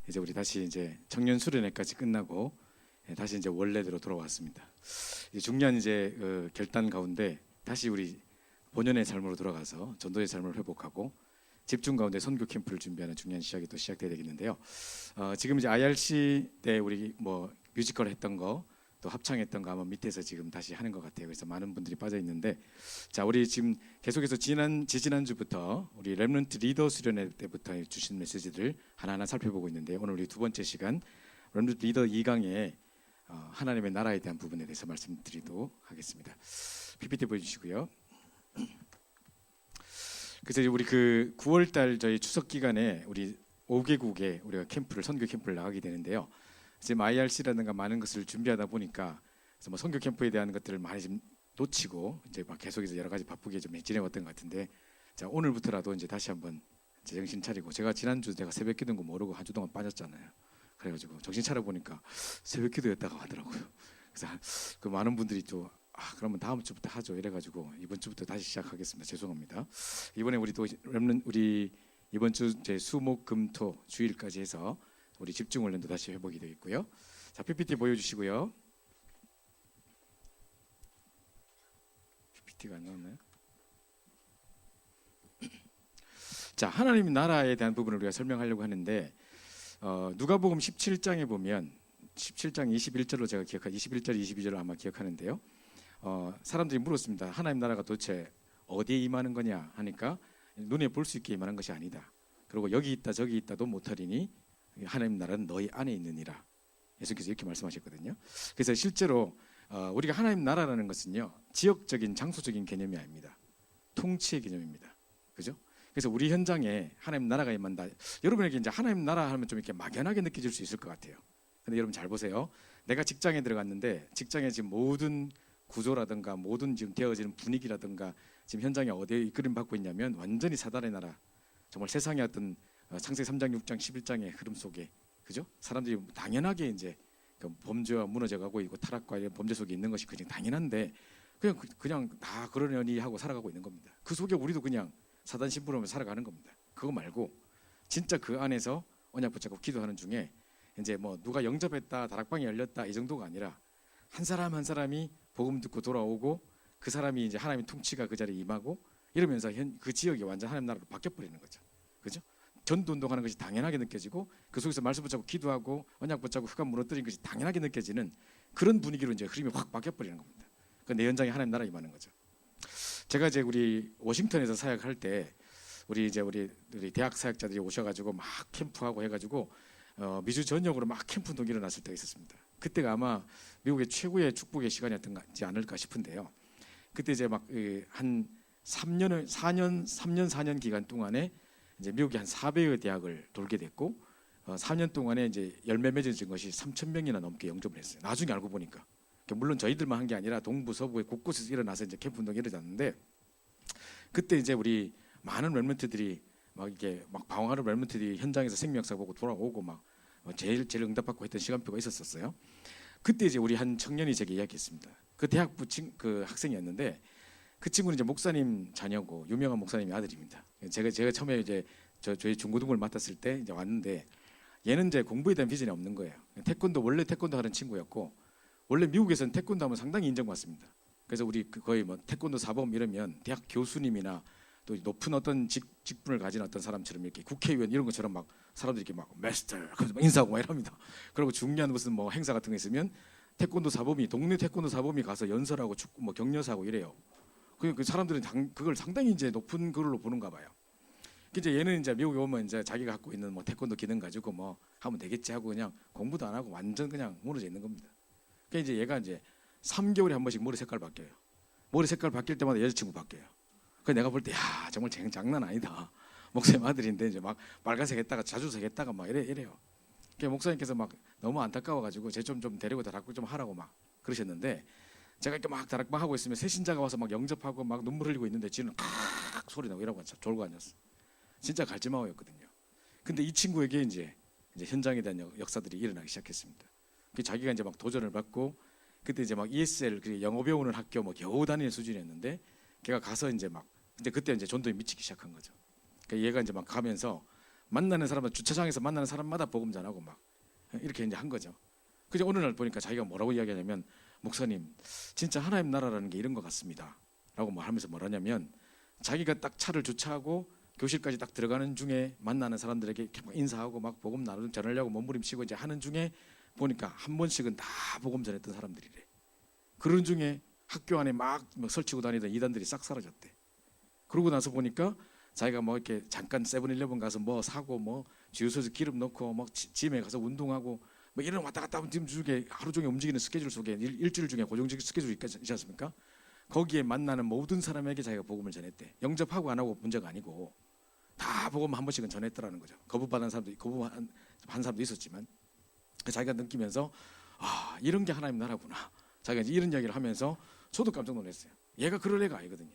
이제 우리 다시 이제 청년 수련회까지 끝나고 다시 이제 원래대로 돌아왔습니다. 이제 중요한 이제 결단 가운데 다시 우리 본연의 삶으로 돌아가서 전도의 삶을 회복하고 집중 가운데 선교 캠프를 준비하는 중요한 시작이 또 시작돼야 되겠는데요. 지금 이제 IRC 때 우리 뭐 뮤지컬 했던 거 또 합창했던 거 아마 밑에서 지금 다시 하는 것 같아요. 그래서 많은 분들이 빠져 있는데, 자 우리 지금 계속해서 지지난주부터 우리 렘넌트 리더 수련회 때부터 주신 메시지들 하나하나 살펴보고 있는데요. 오늘 우리 두 번째 시간 렘넌트 리더 2강의 하나님의 나라에 대한 부분에 대해서 말씀드리도록 하겠습니다. PPT 보여주시고요. 그래서 우리 그 9월달 저희 추석 기간에 우리 5개국에 우리가 캠프를 선교 캠프를 나가게 되는데요. 지금 IRC라든가 많은 것을 준비하다 보니까 그래서 뭐 선교 캠프에 대한 것들을 많이 좀 놓치고 이제 막 계속해서 여러 가지 바쁘게 좀 지내왔던 것 같은데, 자 오늘부터라도 이제 다시 한번 정신 차리고, 제가 지난주 제가 새벽 기도인 거 모르고 한 주 동안 빠졌잖아요. 그래가지고 정신 차려 보니까 새벽 기도였다고 하더라고요. 그래서 그 많은 분들이 또 그러면 다음 주부터 하죠 이래가지고 이번 주부터 다시 시작하겠습니다. 죄송합니다. 이번에 우리 또 우리 이번 주 제 수목금토 주일까지 해서 우리 집중 훈련도 다시 회복이 되겠고요. 자 PPT 보여주시고요. PPT가 안 나왔나요? 자 하나님 나라에 대한 부분을 우리가 설명하려고 하는데, 누가복음 17장에 보면 17장 21절로 제가 21절 22절을 아마 기억하는데요. 사람들이 물었습니다. 하나님 나라가 도대체 어디에 임하는 거냐 하니까 눈에 볼 수 있게 임하는 것이 아니다. 그리고 여기 있다 저기 있다도 못하리니 하나님 나라는 너희 안에 있느니라. 예수께서 이렇게 말씀하셨거든요. 그래서 실제로 우리가 하나님 나라라는 것은요 지역적인 장소적인 개념이 아닙니다. 통치의 개념입니다. 그죠? 그래서 우리 현장에 하나님 나라가 임한다. 여러분에게 이제 하나님 나라 하면 좀 이렇게 막연하게 느껴질 수 있을 것 같아요. 근데 여러분 잘 보세요. 내가 직장에 들어갔는데 직장에 지금 모든 구조라든가 모든 지금 되어지는 분위기라든가 지금 현장에 어디에 이끌림 받고 있냐면 완전히 사단의 나라, 정말 세상의 어떤 창세기 3장 6장 11장의 흐름 속에, 그죠? 사람들이 당연하게 이제 범죄와 무너져가고 있고 타락과 범죄 속에 있는 것이 그냥 당연한데 그냥 다 그러려니 하고 살아가고 있는 겁니다. 그 속에 우리도 그냥 사단 심부름을 살아가는 겁니다. 그거 말고 진짜 그 안에서 언약 붙잡고 기도하는 중에 이제 뭐 누가 영접했다 다락방이 열렸다 이 정도가 아니라 한 사람 한 사람이 복음 듣고 돌아오고 그 사람이 이제 하나님의 통치가 그 자리에 임하고 이러면서 그 지역이 완전 하나님 나라로 바뀌어 버리는 거죠. 그죠? 전도 운동하는 것이 당연하게 느껴지고 그 속에서 말씀 붙잡고 기도하고 언약 붙잡고 흑암 무너뜨리는 것이 당연하게 느껴지는 그런 분위기로 이제 흐름이 확 바뀌어 버리는 겁니다. 그 내 현장에 하나님 나라 임하는 거죠. 제가 이제 우리 워싱턴에서 사역할 때 우리 대학 사역자들이 오셔가지고 막 캠프하고 해가지고 미주 전역으로 막 캠프 운동이 일어났을 때가 있었습니다. 그때가 아마 미국의 최고의 축복의 시간이었지 않을까 싶은데요. 그때 이제 막 한 4년 기간 동안에 이제 미국이 한 400여 대학을 돌게 됐고 4년 동안에 이제 열매 맺어진 것이 3,000명이나 넘게 영접을 했어요. 나중에 알고 보니까 물론 저희들만 한 게 아니라 동부 서부의 곳곳에서 일어나서 이제 캠프 운동이 일어났는데, 그때 이제 우리 많은 렘넌트들이 막 이렇게 막 방황하는 렘넌트들이 현장에서 생명사 보고 돌아오고 막 제일 응답받고 했던 시간표가 있었어요. 그때 이제 우리 한 청년이 제게 이야기했습니다. 그 대학부 그 학생이었는데 그 친구는 이제 목사님 자녀고 유명한 목사님의 아들입니다. 제가 처음에 이제 저희 중고등부를 맡았을 때 이제 왔는데 얘는 이제 공부에 대한 비전이 없는 거예요. 원래 태권도 하는 친구였고 원래 미국에서는 태권도 하면 상당히 인정받습니다. 그래서 우리 거의 뭐 태권도 사범 이러면 대학 교수님이나 또 높은 어떤 직분을 가진 어떤 사람처럼 이렇게 국회의원 이런 것처럼 막 사람들이 이렇게 막 마스터 그래서 막 인사하고 막 이럽니다. 그리고 중요한 무슨 뭐 행사 같은 거 있으면 동네 태권도 사범이 가서 연설하고 축구 뭐 격려사하고 이래요. 그 사람들은 그걸 상당히 이제 높은 걸로 보는가 봐요. 이제 얘는 이제 미국에 오면 이제 자기가 갖고 있는 뭐 태권도 기능 가지고 뭐 하면 되겠지 하고 그냥 공부도 안 하고 완전 그냥 무너져 있는 겁니다. 그러니까 이제 얘가 이제 3개월에 한 번씩 머리 색깔 바뀌어요. 머리 색깔 바뀔 때마다 여자친구 바뀌어요. 그래서 내가 볼 때 야 정말 장난 아니다. 목사님 아들인데 이제 막 빨간색 했다가 자주색 했다가 막 이래요. 그러니까 목사님께서 막 너무 안타까워가지고 쟤 좀 데리고 다락방 좀 하라고 막 그러셨는데, 제가 이렇게 막 다락방 하고 있으면 새신자가 와서 막 영접하고 막 눈물 흘리고 있는데 지는 칵 소리 나고 이러고 졸고 앉았어. 진짜 갈지마오였거든요. 근데 이 친구에게 이제 현장에 대한 역사들이 일어나기 시작했습니다. 자기가 이제 막 도전을 받고 그때 이제 막 ESL 영어 배우는 학교 뭐 겨우 다니는 수준이었는데 걔가 가서 이제 막 근데 그때 이제 전도에 미치기 시작한 거죠. 그러니까 얘가 이제 막 가면서 만나는 사람마다 주차장에서 만나는 사람마다 복음 전하고 막 이렇게 이제 한 거죠. 그래서 어느 날 보니까 자기가 뭐라고 이야기하냐면 목사님 진짜 하나님 나라라는 게 이런 것 같습니다 라고 뭐 하면서 뭐라냐면 자기가 딱 차를 주차하고 교실까지 딱 들어가는 중에 만나는 사람들에게 이렇게 막 인사하고 막 복음 나누 전하려고 몸부림치고 이제 하는 중에 보니까 한 번씩은 다 복음 전했던 사람들이래. 그런 중에 학교 안에 막 설치고 다니던 이단들이 싹 사라졌대. 그러고 나서 보니까 자기가 뭐 이렇게 잠깐 세븐일레븐 가서 뭐 사고 뭐 주유소에서 기름 넣고 뭐 짐에 가서 운동하고 뭐 이런 왔다 갔다 하면 중에 하루 종일 움직이는 스케줄 속에 일주일 중에 고정적인 스케줄이 있지 않습니까? 거기에 만나는 모든 사람에게 자기가 복음을 전했대. 영접하고 안 하고 문제가 아니고 다 복음 한 번씩은 전했더라는 거죠. 거부한 사람도 있었지만 자기가 느끼면서 아 이런 게 하나님 나라구나. 자기가 이제 이런 이야기를 하면서 저도 깜짝 놀랐어요. 얘가 그럴 애가 아니거든요.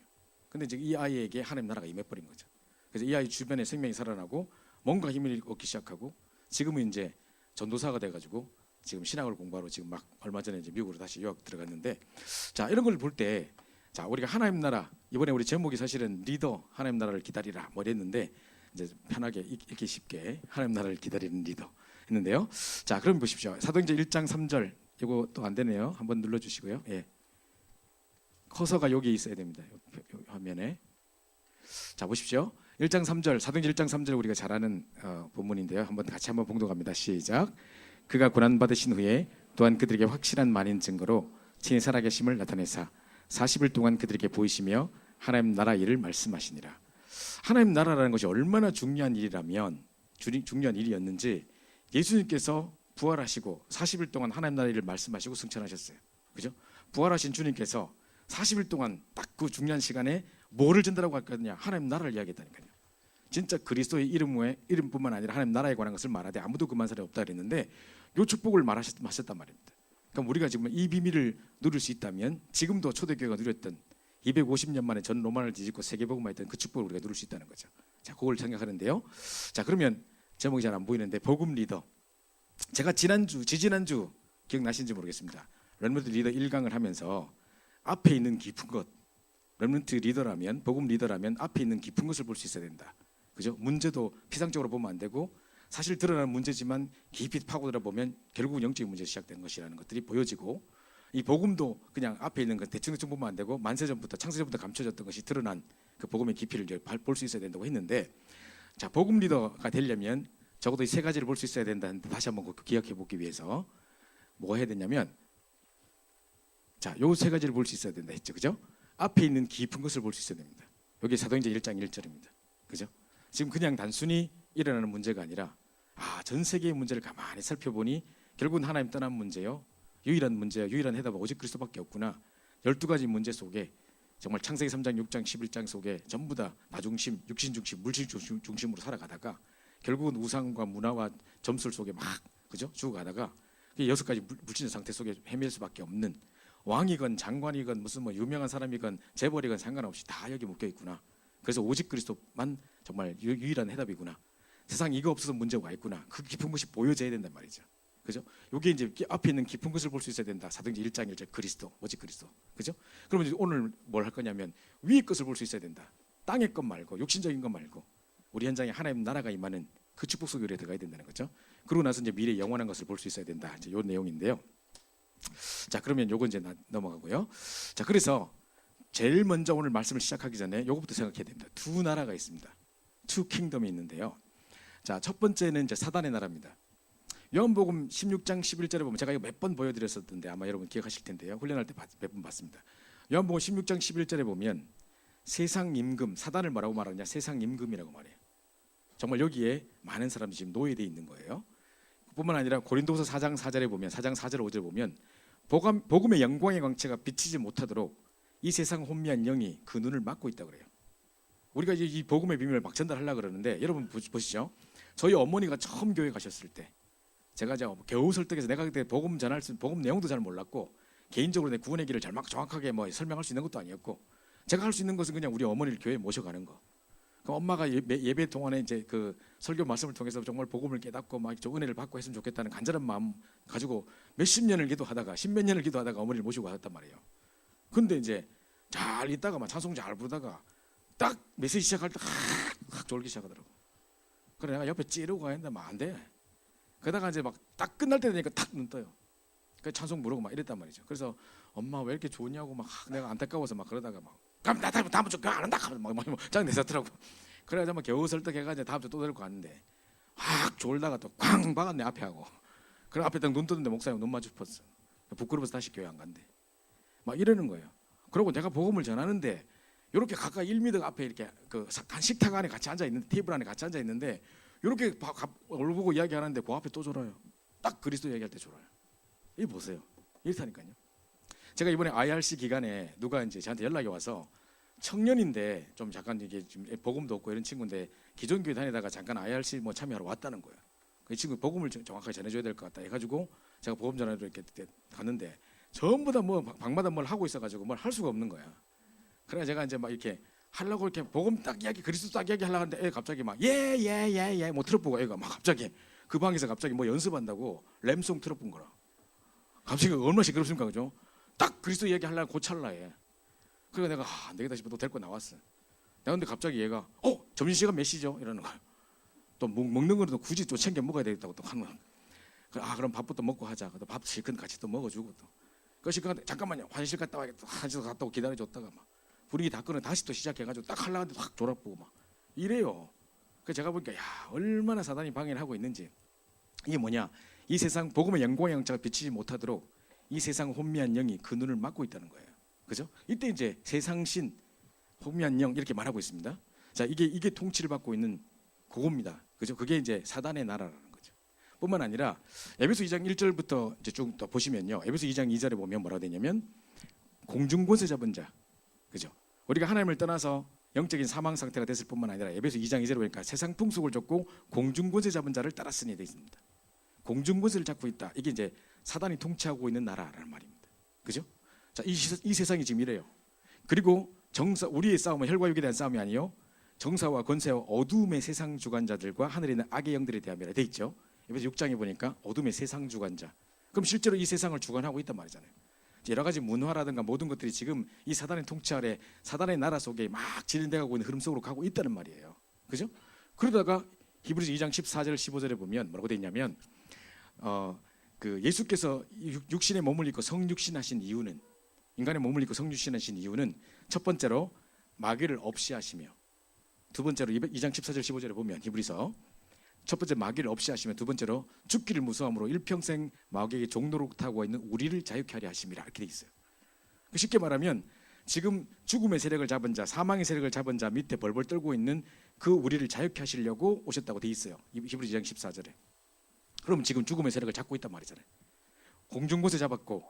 근데 이제 이 아이에게 하나님 나라가 임해버린 거죠. 그래서 이 아이 주변에 생명이 살아나고 뭔가 힘을 얻기 시작하고 지금은 이제 전도사가 돼가지고 지금 신학을 공부하러 지금 막 얼마 전에 이제 미국으로 다시 유학 들어갔는데 자 이런 걸 볼 때 자 우리가 하나님 나라 이번에 우리 제목이 사실은 리더 하나님 나라를 기다리라 뭐 이랬는데 이제 편하게 읽기 쉽게 하나님 나라를 기다리는 리더 했는데요. 자 그럼 보십시오. 사도행전 1장 3절 이거 또 안 되네요. 한번 눌러주시고요. 예. 커서가 여기 있어야 됩니다. 화면에. 자 보십시오. 1장 3절 사도행전 1장 3절 우리가 잘 아는 본문인데요. 같이 한번 봉독합니다. 시작. 그가 고난 받으신 후에 또한 그들에게 확실한 만인 증거로 친히 살아계심을 나타내사 40일 동안 그들에게 보이시며 하나님 나라 일을 말씀하시니라. 하나님 나라라는 것이 얼마나 중요한 일이라면 중요한 일이었는지 예수님께서 부활하시고 40일 동안 하나님 나라 일을 말씀하시고 승천하셨어요. 그죠? 부활하신 주님께서 40일 동안 딱 그 중요한 시간에 뭐를 전달하고 갔거든요. 하나님 나라를 이야기했다니까요. 진짜 그리스도의 이름뿐만 아니라 하나님 나라에 관한 것을 말하되 아무도 그만 사람이 없다 그랬는데 요 축복을 말하셨단 말입니다. 그럼 우리가 지금 이 비밀을 누릴 수 있다면 지금도 초대교회가 누렸던 250년 만에 전 로마를 뒤집고 세계복음화 했던 그 축복을 우리가 누릴 수 있다는 거죠. 자, 그걸 생각하는데요. 자, 그러면 제목이 잘 안 보이는데 복음 리더. 제가 지지난주 기억나시는지 모르겠습니다. 렘넌트 리더 1강을 하면서 앞에 있는 깊은 것, 렘넌트 리더라면 복음 리더라면 앞에 있는 깊은 것을 볼 수 있어야 된다. 그죠? 문제도 피상적으로 보면 안 되고 사실 드러나는 문제지만 깊이 파고들어 보면 결국은 영적인 문제가 시작된 것이라는 것들이 보여지고 이 복음도 그냥 앞에 있는 것 대충 보면 안 되고 만세전부터 창세전부터 감춰졌던 것이 드러난 그 복음의 깊이를 볼 수 있어야 된다고 했는데 자 복음 리더가 되려면 적어도 이 세 가지를 볼 수 있어야 된다는데 다시 한번 기억해 보기 위해서 뭐가 해야 되냐면 자 요 세 가지를 볼 수 있어야 된다 했죠. 그죠? 앞에 있는 깊은 것을 볼 수 있어야 됩니다. 여기 사도행전 1장 1절입니다. 그죠? 지금 그냥 단순히 일어나는 문제가 아니라 전 세계의 문제를 가만히 살펴보니 결국은 하나님 떠난 문제요. 유일한 문제야. 유일한 해답은 오직 그리스도밖에 없구나. 12가지 문제 속에 정말 창세기 3장, 6장, 11장 속에 전부 다 나중심, 육신 중심, 물질 중심으로 살아가다가 결국은 우상과 문화와 점술 속에 막 그죠? 죽어가다가 6가지 물질적 상태 속에 헤맬 수밖에 없는 왕이건 장관이건 무슨 뭐 유명한 사람이건 재벌이건 상관없이 다 여기 묶여 있구나. 그래서 오직 그리스도만 정말 유일한 해답이구나. 세상 이거 없어서 문제가 있구나. 그 깊은 것이 보여져야 된단 말이죠. 그죠? 여기 이제 앞에 있는 깊은 것을 볼 수 있어야 된다. 사도행전 1장 1절 그리스도, 오직 그리스도. 그죠? 그러면 이제 오늘 뭘 할 거냐면 위의 것을 볼 수 있어야 된다. 땅의 것 말고 육신적인 것 말고 우리 현장에 하나님 나라가 임하는 그 축복 속에 우리가 들어가야 된다는 거죠. 그러고 나서 이제 미래 영원한 것을 볼 수 있어야 된다. 이제 요 내용인데요. 자, 그러면 요거 이제 넘어가고요. 자, 그래서 제일 먼저 오늘 말씀을 시작하기 전에 요거부터 생각해야 됩니다. 두 나라가 있습니다. 투 킹덤이 있는데요. 자, 첫 번째는 이제 사단의 나라입니다. 요한복음 16장 11절에 보면 제가 이거 몇 번 보여드렸었던데 아마 여러분 기억하실 텐데요. 훈련할 때 몇 번 봤습니다. 요한복음 16장 11절에 보면 세상 임금, 사단을 뭐라고 말하느냐? 세상 임금이라고 말해요. 정말 여기에 많은 사람들이 지금 노예되어 있는 거예요. 뿐만 아니라 고린도서 4장 4절에 보면 4장 4절 5절에 보면 복음의 영광의 광채가 비치지 못하도록 이 세상 혼미한 영이 그 눈을 막고 있다고 그래요. 우리가 이제 이 복음의 비밀을 막 전달하려고 그러는데 여러분 보시죠. 저희 어머니가 처음 교회 가셨을 때 제가 겨우 설득해서 내가 그때 복음 전할 수 복음 내용도 잘 몰랐고 개인적으로 내 구원의 길을 정확하게 뭐 설명할 수 있는 것도 아니었고 제가 할 수 있는 것은 그냥 우리 어머니를 교회에 모셔가는 거. 그럼 엄마가 예배 동안에 이제 그 설교 말씀을 통해서 정말 복음을 깨닫고 막 저 은혜를 받고 했으면 좋겠다는 간절한 마음 가지고 몇십 년을 기도하다가 십몇 년을 기도하다가 어머니를 모시고 왔단 말이에요. 근데 이제 잘 있다가 막 찬송 잘 부르다가 딱 메시지 시작할 때 확 졸기 시작하더라고. 그래 내가 옆에 찌르고 가는데 막 안 돼. 그러다가 이제 막 딱 끝날 때 되니까 탁 눈 떠요. 그 찬송 부르고 막 이랬단 말이죠. 그래서 엄마 왜 이렇게 좋냐고 막 내가 안타까워서 막 그러다가 막 그럼 나 다음 주 안 한다 막 짱 내셨더라고. 그래가지고 막 겨우 설득해가지고 다음 주 또 데리고 갔는데 확 졸다가 또 꽝 박았네 앞에 하고. 그래 앞에 딱 눈 뜨는데 목사님 눈 마주쳤어. 부끄러워서 다시 교회 안 간대. 막 이러는 거예요. 그리고 내가 복음을 전하는데 이렇게 가까이 1m 앞에 이렇게 그 식탁 안에 같이 앉아 있는 테이블 안에 같이 앉아 있는데 이렇게 올보고 이야기하는데 그 앞에 또 졸아요. 딱 그리스도 얘기할 때 졸아요. 이 보세요. 이렇다니까요. 제가 이번에 IRC 기간에 누가 이제 저한테 연락이 와서 청년인데 좀 잠깐 이게 좀 복음도 없고 이런 친구인데 기존 교회 다니다가 잠깐 IRC 뭐 참여하러 왔다는 거예요. 그 친구 복음을 정확하게 전해줘야 될 것 같다 해가지고 제가 복음 전하러 이렇게 갔는데 전부 다 뭐 방마다 뭘 하고 있어가지고 뭘 할 수가 없는 거야. 그래서 제가 이제 막 이렇게 하려고 이렇게 복음 딱 이야기 그리스도 딱 이야기 하려고 하는데 애 갑자기 막 예 뭐 트롯 보고 애가 막 갑자기 그 방에서 갑자기 뭐 연습한다고 램송 트롯 본 거라. 갑자기 얼마나 시끄럽습니까, 그죠? 딱 그리스도 이야기 하려고 고찰라에. 그래서 내가 안 되겠다 싶어 또 데리고 나왔어. 내가 근데 갑자기 얘가 점심시간 몇 시죠? 이러는 거야. 또 먹는 거는 굳이 또 챙겨 먹어야 되겠다고 또 하는 거야. 그럼 밥부터 먹고 하자. 또 밥 실컷 같이 또 먹어주고 또. 그 시간 잠깐만요. 화장실 갔다 와야겠다. 화장실 갔다 오고 기다려줬다가 막 분위기 다 끊어 다시 또 시작해가지고 딱 하려는데 확 졸아보고 막 이래요. 그래서 제가 보니까 야 얼마나 사단이 방해를 하고 있는지. 이게 뭐냐? 이 세상 복음의 영광의 영장을 비치지 못하도록 이 세상 혼미한 영이 그 눈을 막고 있다는 거예요. 그죠? 이때 이제 세상신 혼미한 영 이렇게 말하고 있습니다. 자, 이게 통치를 받고 있는 그겁니다. 그죠? 그게 이제 사단의 나라라는 거죠. 뿐만 아니라 에베소 2장 1절부터 이제 쭉 더 보시면요. 에베소 2장 2절에 보면 뭐라고 되냐면 공중 권세 잡은 자. 그죠? 우리가 하나님을 떠나서 영적인 사망 상태가 됐을 뿐만 아니라 에베소 2장 2절에 보니까 세상 풍속을 쫓고 공중 권세 잡은 자를 따랐으니 되어 있습니다. 공중 권세를 잡고 있다. 이게 이제 사단이 통치하고 있는 나라라는 말입니다. 그죠? 자, 이 세상이 지금 이래요. 그리고 우리의 싸움은 혈과 육에 대한 싸움이 아니요 정사와 권세와 어둠의 세상 주관자들과 하늘에 있는 악의 영들에 대함이라 돼 있죠. 에베소 6장에 보니까 어둠의 세상 주관자. 그럼 실제로 이 세상을 주관하고 있단 말이잖아요. 여러 가지 문화라든가 모든 것들이 지금 이 사단의 통치 아래 사단의 나라 속에 막 진행되고 있는 흐름 속으로 가고 있다는 말이에요. 그죠? 그러다가 히브리서 2장 14절 15절에 보면 뭐라고 돼 있냐면 그 예수께서 육신의 몸을 입고 성육신 하신 이유는 인간의 몸을 입고 성육신 하신 이유는 첫 번째로 마귀를 없이 하시며 두 번째로 2장 14절 15절에 보면 히브리서 첫 번째 마귀를 없이 하시며 두 번째로 죽기를 무서함으로 일평생 마귀에게 종노릇 하고 있는 우리를 자유케 하려 하심이라 이렇게 돼 있어요. 쉽게 말하면 지금 죽음의 세력을 잡은 자, 사망의 세력을 잡은 자 밑에 벌벌 떨고 있는 그 우리를 자유케 하시려고 오셨다고 돼 있어요. 히브리서 2장 14절에. 그럼 지금 죽음의 세력을 잡고 있단 말이잖아요. 공중곳에 잡았고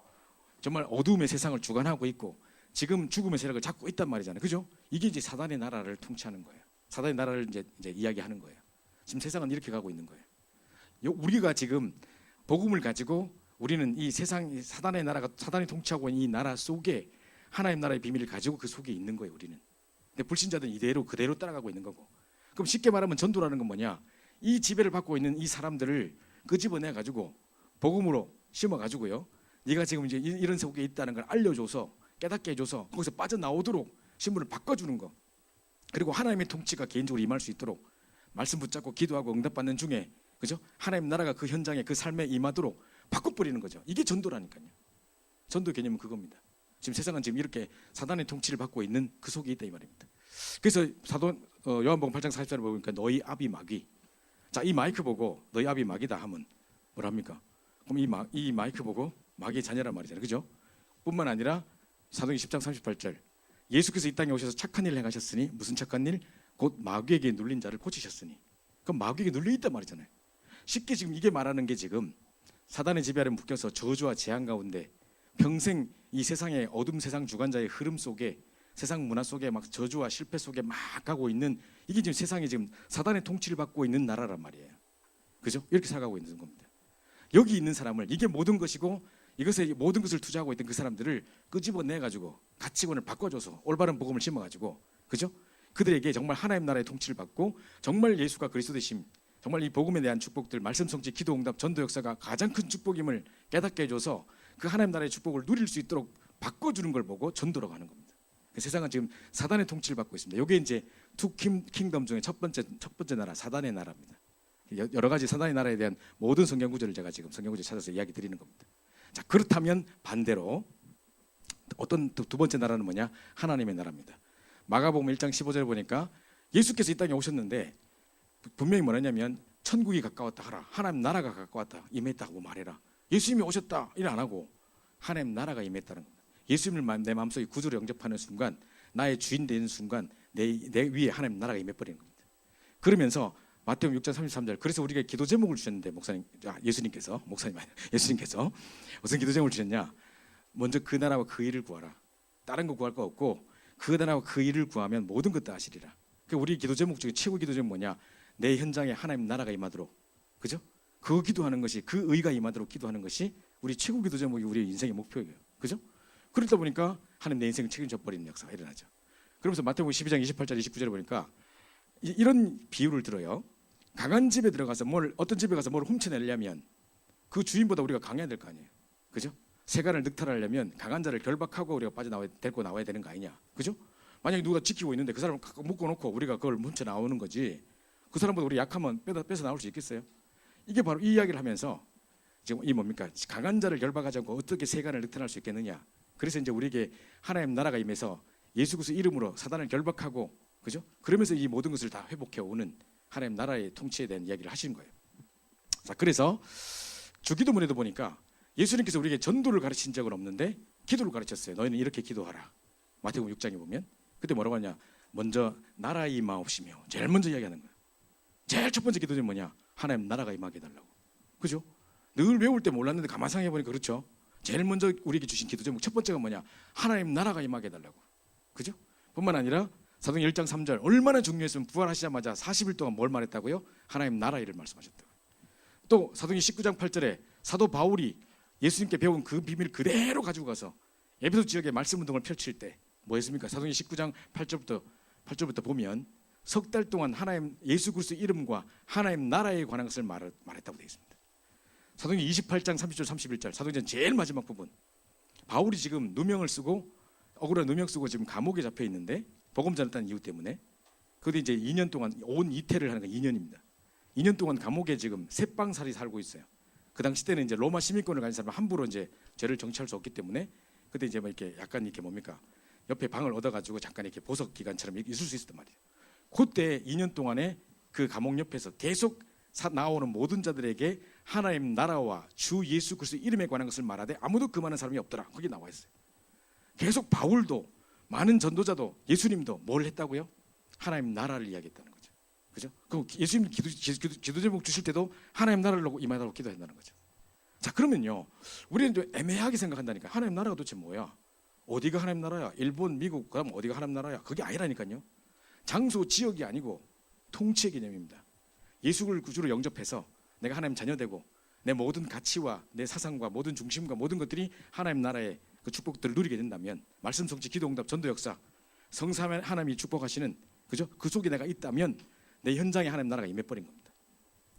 정말 어두움의 세상을 주관하고 있고 지금 죽음의 세력을 잡고 있단 말이잖아요. 그죠? 이게 이제 사단의 나라를 통치하는 거예요. 사단의 나라를 이제 이야기하는 거예요. 지금 세상은 이렇게 가고 있는 거예요. 우리가 지금 복음을 가지고 우리는 이 세상 사단의 나라가 사단이 통치하고 있는 이 나라 속에 하나님 나라의 비밀을 가지고 그 속에 있는 거예요. 우리는. 근데 불신자들은 이대로 그대로 따라가고 있는 거고. 그럼 쉽게 말하면 전도라는 건 뭐냐? 이 지배를 받고 있는 이 사람들을 끄집어내 가지고 복음으로 심어 가지고요. 네가 지금 이제 이런 속에 있다는 걸 알려줘서 깨닫게 해줘서 거기서 빠져나오도록 신분을 바꿔주는 거. 그리고 하나님의 통치가 개인적으로 임할 수 있도록 말씀 붙잡고 기도하고 응답받는 중에 그죠? 하나님 나라가 그 현장에 그 삶에 임하도록 바꿔버리는 거죠. 이게 전도라니까요. 전도 개념은 그겁니다. 지금 세상은 지금 이렇게 사단의 통치를 받고 있는 그 속에 있다 이 말입니다. 그래서 사도 요한복음 8장 40절을 보니까 너희 아비 마귀. 자, 이 마이크 보고 너희 아비 마귀다 하면 뭐랍니까? 그럼 이 마이크 보고 마귀의 자녀란 말이잖아요. 그죠? 뿐만 아니라 사도행 10장 38절 예수께서 이 땅에 오셔서 착한 일을 행하셨으니 무슨 착한 일? 곧 마귀에게 눌린 자를 고치셨으니. 그럼 마귀에게 눌려있단 말이잖아요. 쉽게 지금 이게 말하는 게 지금 사단의 지배 아래 묶여서 저주와 재앙 가운데 평생 이 세상의 어둠 세상 주관자의 흐름 속에 세상 문화 속에 막 저주와 실패 속에 막 가고 있는 이게 지금 세상이 지금 사단의 통치를 받고 있는 나라란 말이에요. 그죠? 이렇게 살아가고 있는 겁니다. 여기 있는 사람을 이게 모든 것이고 이것에 모든 것을 투자하고 있던 그 사람들을 끄집어내 가지고 가치관을 바꿔줘서 올바른 복음을 심어 가지고 그죠? 그들에게 정말 하나님 나라의 통치를 받고 정말 예수가 그리스도 되심 정말 이 복음에 대한 축복들 말씀 성취 기도 응답 전도 역사가 가장 큰 축복임을 깨닫게 해줘서 그 하나님 나라의 축복을 누릴 수 있도록 바꿔주는 걸 보고 전도라고 하는 겁니다. 세상은 지금 사단의 통치를 받고 있습니다. 이게 이제 투 킹덤 중에 첫 번째 나라 사단의 나라입니다. 여러 가지 사단의 나라에 대한 모든 성경 구절을 제가 지금 성경 구절 찾아서 이야기 드리는 겁니다. 자, 그렇다면 반대로 어떤 두 번째 나라는 뭐냐? 하나님의 나라입니다. 마가복음 1장 15절에 보니까 예수께서 이 땅에 오셨는데 분명히 뭐냐면 천국이 가까웠다 하라. 하나님 나라가 가까웠다. 임했다고 말해라. 예수님이 오셨다. 이래 안 하고 하나님 나라가 임했다는 겁니다. 예수님을 내 마음속에 구주로 영접하는 순간, 나의 주인 되는 순간 내 위에 하나님 나라가 임해버리는 겁니다. 그러면서 마태복음 6장 33절, 그래서 우리가 기도 제목을 주셨는데 예수님께서 무슨 기도 제목을 주셨냐? 먼저 그 나라와 그 일을 구하라. 다른 거 구할 거 없고 그 나라와 그 일을 구하면 모든 것 다 하시리라. 그 우리 기도 제목 중에 최고 기도 제목 뭐냐? 내 현장에 하나님 나라가 임하도록, 그죠? 그거 기도하는 것이, 그 의가 임하도록 기도하는 것이 우리 최고 기도 제목이 우리 인생의 목표예요, 그죠? 그러다 보니까 하나님 내 인생을 책임져 버리는 역사가 일어나죠. 그러면서 마태복음 12장 28절 29절에 보니까 이런 비유를 들어요. 강한 집에 들어가서 어떤 집에 가서 뭘 훔쳐내려면 그 주인보다 우리가 강해야 될 거 아니에요, 그죠? 세간을 늑탈하려면 강한 자를 결박하고 우리가 데리고 나와야 되는 거 아니냐, 그죠? 만약에 누가 지키고 있는데 그 사람을 묶어놓고 우리가 그걸 훔쳐 나오는 거지, 그 사람보다 우리 약하면 뺏어 나올 수 있겠어요? 이게 바로 이 이야기를 하면서 지금 이 뭡니까? 강한 자를 결박하지 않고 어떻게 세간을 늑탈할 수 있겠느냐. 그래서 이제 우리에게 하나님 나라가 임해서 예수 그리스도 이름으로 사단을 결박하고, 그죠? 그러면서 이 모든 것을 다 회복해 오는 하나님 나라의 통치에 대한 이야기를 하시는 거예요. 자, 그래서 주기도문에도 보니까 예수님께서 우리에게 전도를 가르친 적은 없는데 기도를 가르쳤어요. 너희는 이렇게 기도하라. 마태복음 6장에 보면 그때 뭐라고 하냐? 먼저 나라 임하옵시며, 제일 먼저 이야기하는 거예요. 제일 첫 번째 기도는 뭐냐? 하나님 나라가 임하게 해달라고, 그죠? 늘 외울 때 몰랐는데 가만 생각해 보니까 그렇죠. 제일 먼저 우리에게 주신 기도 제목 첫 번째가 뭐냐? 하나님 나라가 임하게 해달라고, 그죠? 뿐만 아니라 사도행전 1장 3절 얼마나 중요했으면 부활하시자마자 40일 동안 뭘 말했다고요? 하나님 나라 일을 말씀하셨다고. 또 사도행전 19장 8절에 사도 바울이 예수님께 배운 그 비밀을 그대로 가지고 가서 에베소 지역에 말씀 운동을 펼칠 때 뭐 했습니까? 사도행전 19장 8절부터 보면 석 달 동안 하나님 예수 그리스도 이름과 하나님 나라에 관한 것을 말했다고 되어 있습니다. 사도행전 28장 30절 31절 사도행전 제일 마지막 부분, 바울이 지금 억울한 누명 쓰고 지금 감옥에 잡혀 있는데 복음 전했다는 이유 때문에 그것도 이제 2년 동안 온 이태를 하는 거 2년입니다. 2년 동안 감옥에 지금 새빵살이 살고 있어요. 그 당시 때는 이제 로마 시민권을 가진 사람은 함부로 이제 죄를 정치할 수 없기 때문에 그때 이제 뭐 이렇게 약간 이렇게 뭡니까? 옆에 방을 얻어가지고 잠깐 이렇게 보석 기간처럼 있을 수 있었단 말이에요. 그때 2년 동안에 그 감옥 옆에서 계속 나오는 모든 자들에게 하나님 나라와 주 예수 그리스도 이름에 관한 것을 말하되 아무도 금하는 사람이 없더라. 거기 나와 있어요. 계속 바울도 많은 전도자도 예수님도 뭘 했다고요? 하나님 나라를 이야기했다는 거죠, 그죠? 그럼 예수님 기도 제목 주실 때도 하나님 나라를 임하도록 기도한다는 거죠. 자, 그러면요, 우리는 좀 애매하게 생각한다니까. 하나님 나라가 도대체 뭐야? 어디가 하나님 나라야? 일본, 미국, 그럼 어디가 하나님 나라야? 그게 아니라니까요. 장소, 지역이 아니고 통치의 개념입니다. 예수를 구주로 영접해서 내가 하나님 자녀 되고 내 모든 가치와 내 사상과 모든 중심과 모든 것들이 하나님 나라의 그 축복들을 누리게 된다면, 말씀 성취, 기도 응답, 전도 역사, 성삼 하나님이 축복하시는, 그죠? 그 속에 내가 있다면 내 현장에 하나님 나라가 임해버린 겁니다,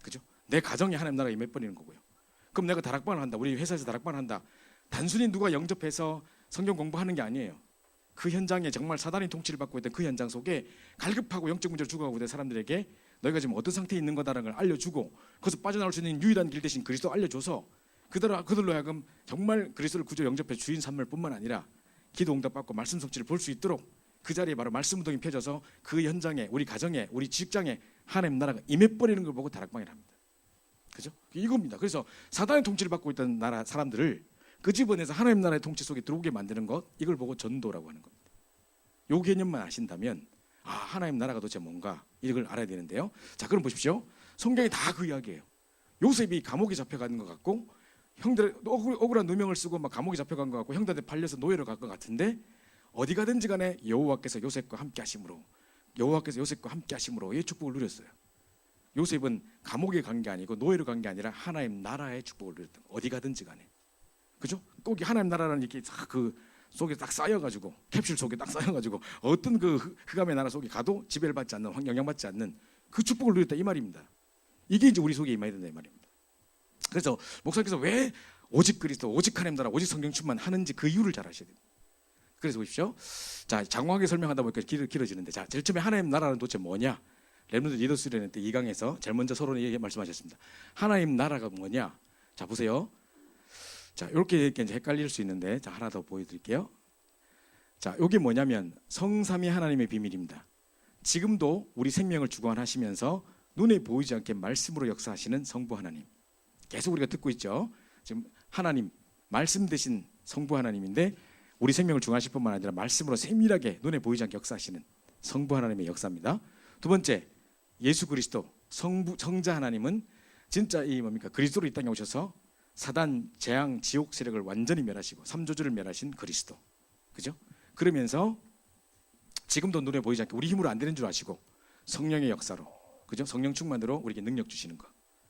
그죠? 내 가정에 하나님 나라가 임해버리는 거고요. 그럼 내가 다락방을 한다, 우리 회사에서 다락방을 한다, 단순히 누가 영접해서 성경 공부하는 게 아니에요. 그 현장에 정말 사단이 통치를 받고 있던 그 현장 속에 갈급하고 영적 문제를 죽어가고 있는 사람들에게 너희가 지금 어떤 상태에 있는 거다라는 걸 알려주고, 거기서 빠져나올 수 있는 유일한 길 대신 그리스도 알려줘서 그들로 하여금 정말 그리스도를 구주 영접해 주인 삼을 뿐만 아니라 기도 응답받고 말씀 성취를 볼 수 있도록 그 자리에 바로 말씀 운동이 펴져서 그 현장에, 우리 가정에, 우리 직장에 하나님 나라가 임해버리는 걸 보고 다락방이라 합니다, 그죠? 이겁니다. 그래서 사단의 통치를 받고 있던 나라 사람들을 그 집안에서 하나님 나라의 통치 속에 들어오게 만드는 것, 이걸 보고 전도라고 하는 겁니다. 이 개념만 아신다면 하나님 나라가 도대체 뭔가 이걸 알아야 되는데요. 자, 그럼 보십시오. 성경이 다 그 이야기예요. 요셉이 감옥에 잡혀가는 것 같고, 형들 억울한 누명을 쓰고 막 감옥에 잡혀간 것 같고, 형들한테 팔려서 노예로 갈 것 같은데, 어디 가든지 간에 여호와께서 요셉과 함께 하심으로 이 축복을 누렸어요. 요셉은 감옥에 간 게 아니고 노예로 간 게 아니라 하나님 나라의 축복을 누렸다. 어디 가든지 간에, 그죠? 꼭 하나님 나라는 이렇게 그 속에 딱 쌓여가지고, 캡슐 속에 딱 쌓여가지고 어떤 그 흑암의 나라 속에 가도 지배를 받지 않는, 영향받지 않는 그 축복을 누렸다, 이 말입니다. 이게 이제 우리 속에 임해야 된다, 이 말입니다. 그래서 목사님께서 왜 오직 그리스도, 오직 하나님 나라, 오직 성경 충만 하는지 그 이유를 잘 아셔야 됩니다. 그래서 보십시오. 자, 장황하게 설명하다 보니까 길어지는데, 자, 제일 처음에 하나님 나라는 도대체 뭐냐? 렘넌트 리더 수련회 때 2강에서 제일 먼저 서로 얘기 말씀하셨습니다. 하나님 나라가 뭐냐? 자 보세요. 자 이렇게 이제 헷갈릴 수 있는데 자 하나 더 보여드릴게요. 자 이게 뭐냐면 성삼위 하나님의 비밀입니다. 지금도 우리 생명을 주관하시면서 눈에 보이지 않게 말씀으로 역사하시는 성부 하나님. 계속 우리가 듣고 있죠. 지금 하나님 말씀 대신 성부 하나님인데 우리 생명을 주관하실 뿐만 아니라 말씀으로 세밀하게 눈에 보이지 않게 역사하시는 성부 하나님의 역사입니다. 두 번째 예수 그리스도 성자 하나님은 진짜 이 뭡니까 그리스도로 이 땅에 오셔서 사단, 재앙, 지옥 세력을 완전히 멸하시고 삼조주를 멸하신 그리스도, 그죠? 그러면서 지금도 눈에 보이지 않게 우리 힘으로 안 되는 줄 아시고 성령의 역사로, 그죠? 성령 충만으로 우리에게 능력 주시는 거,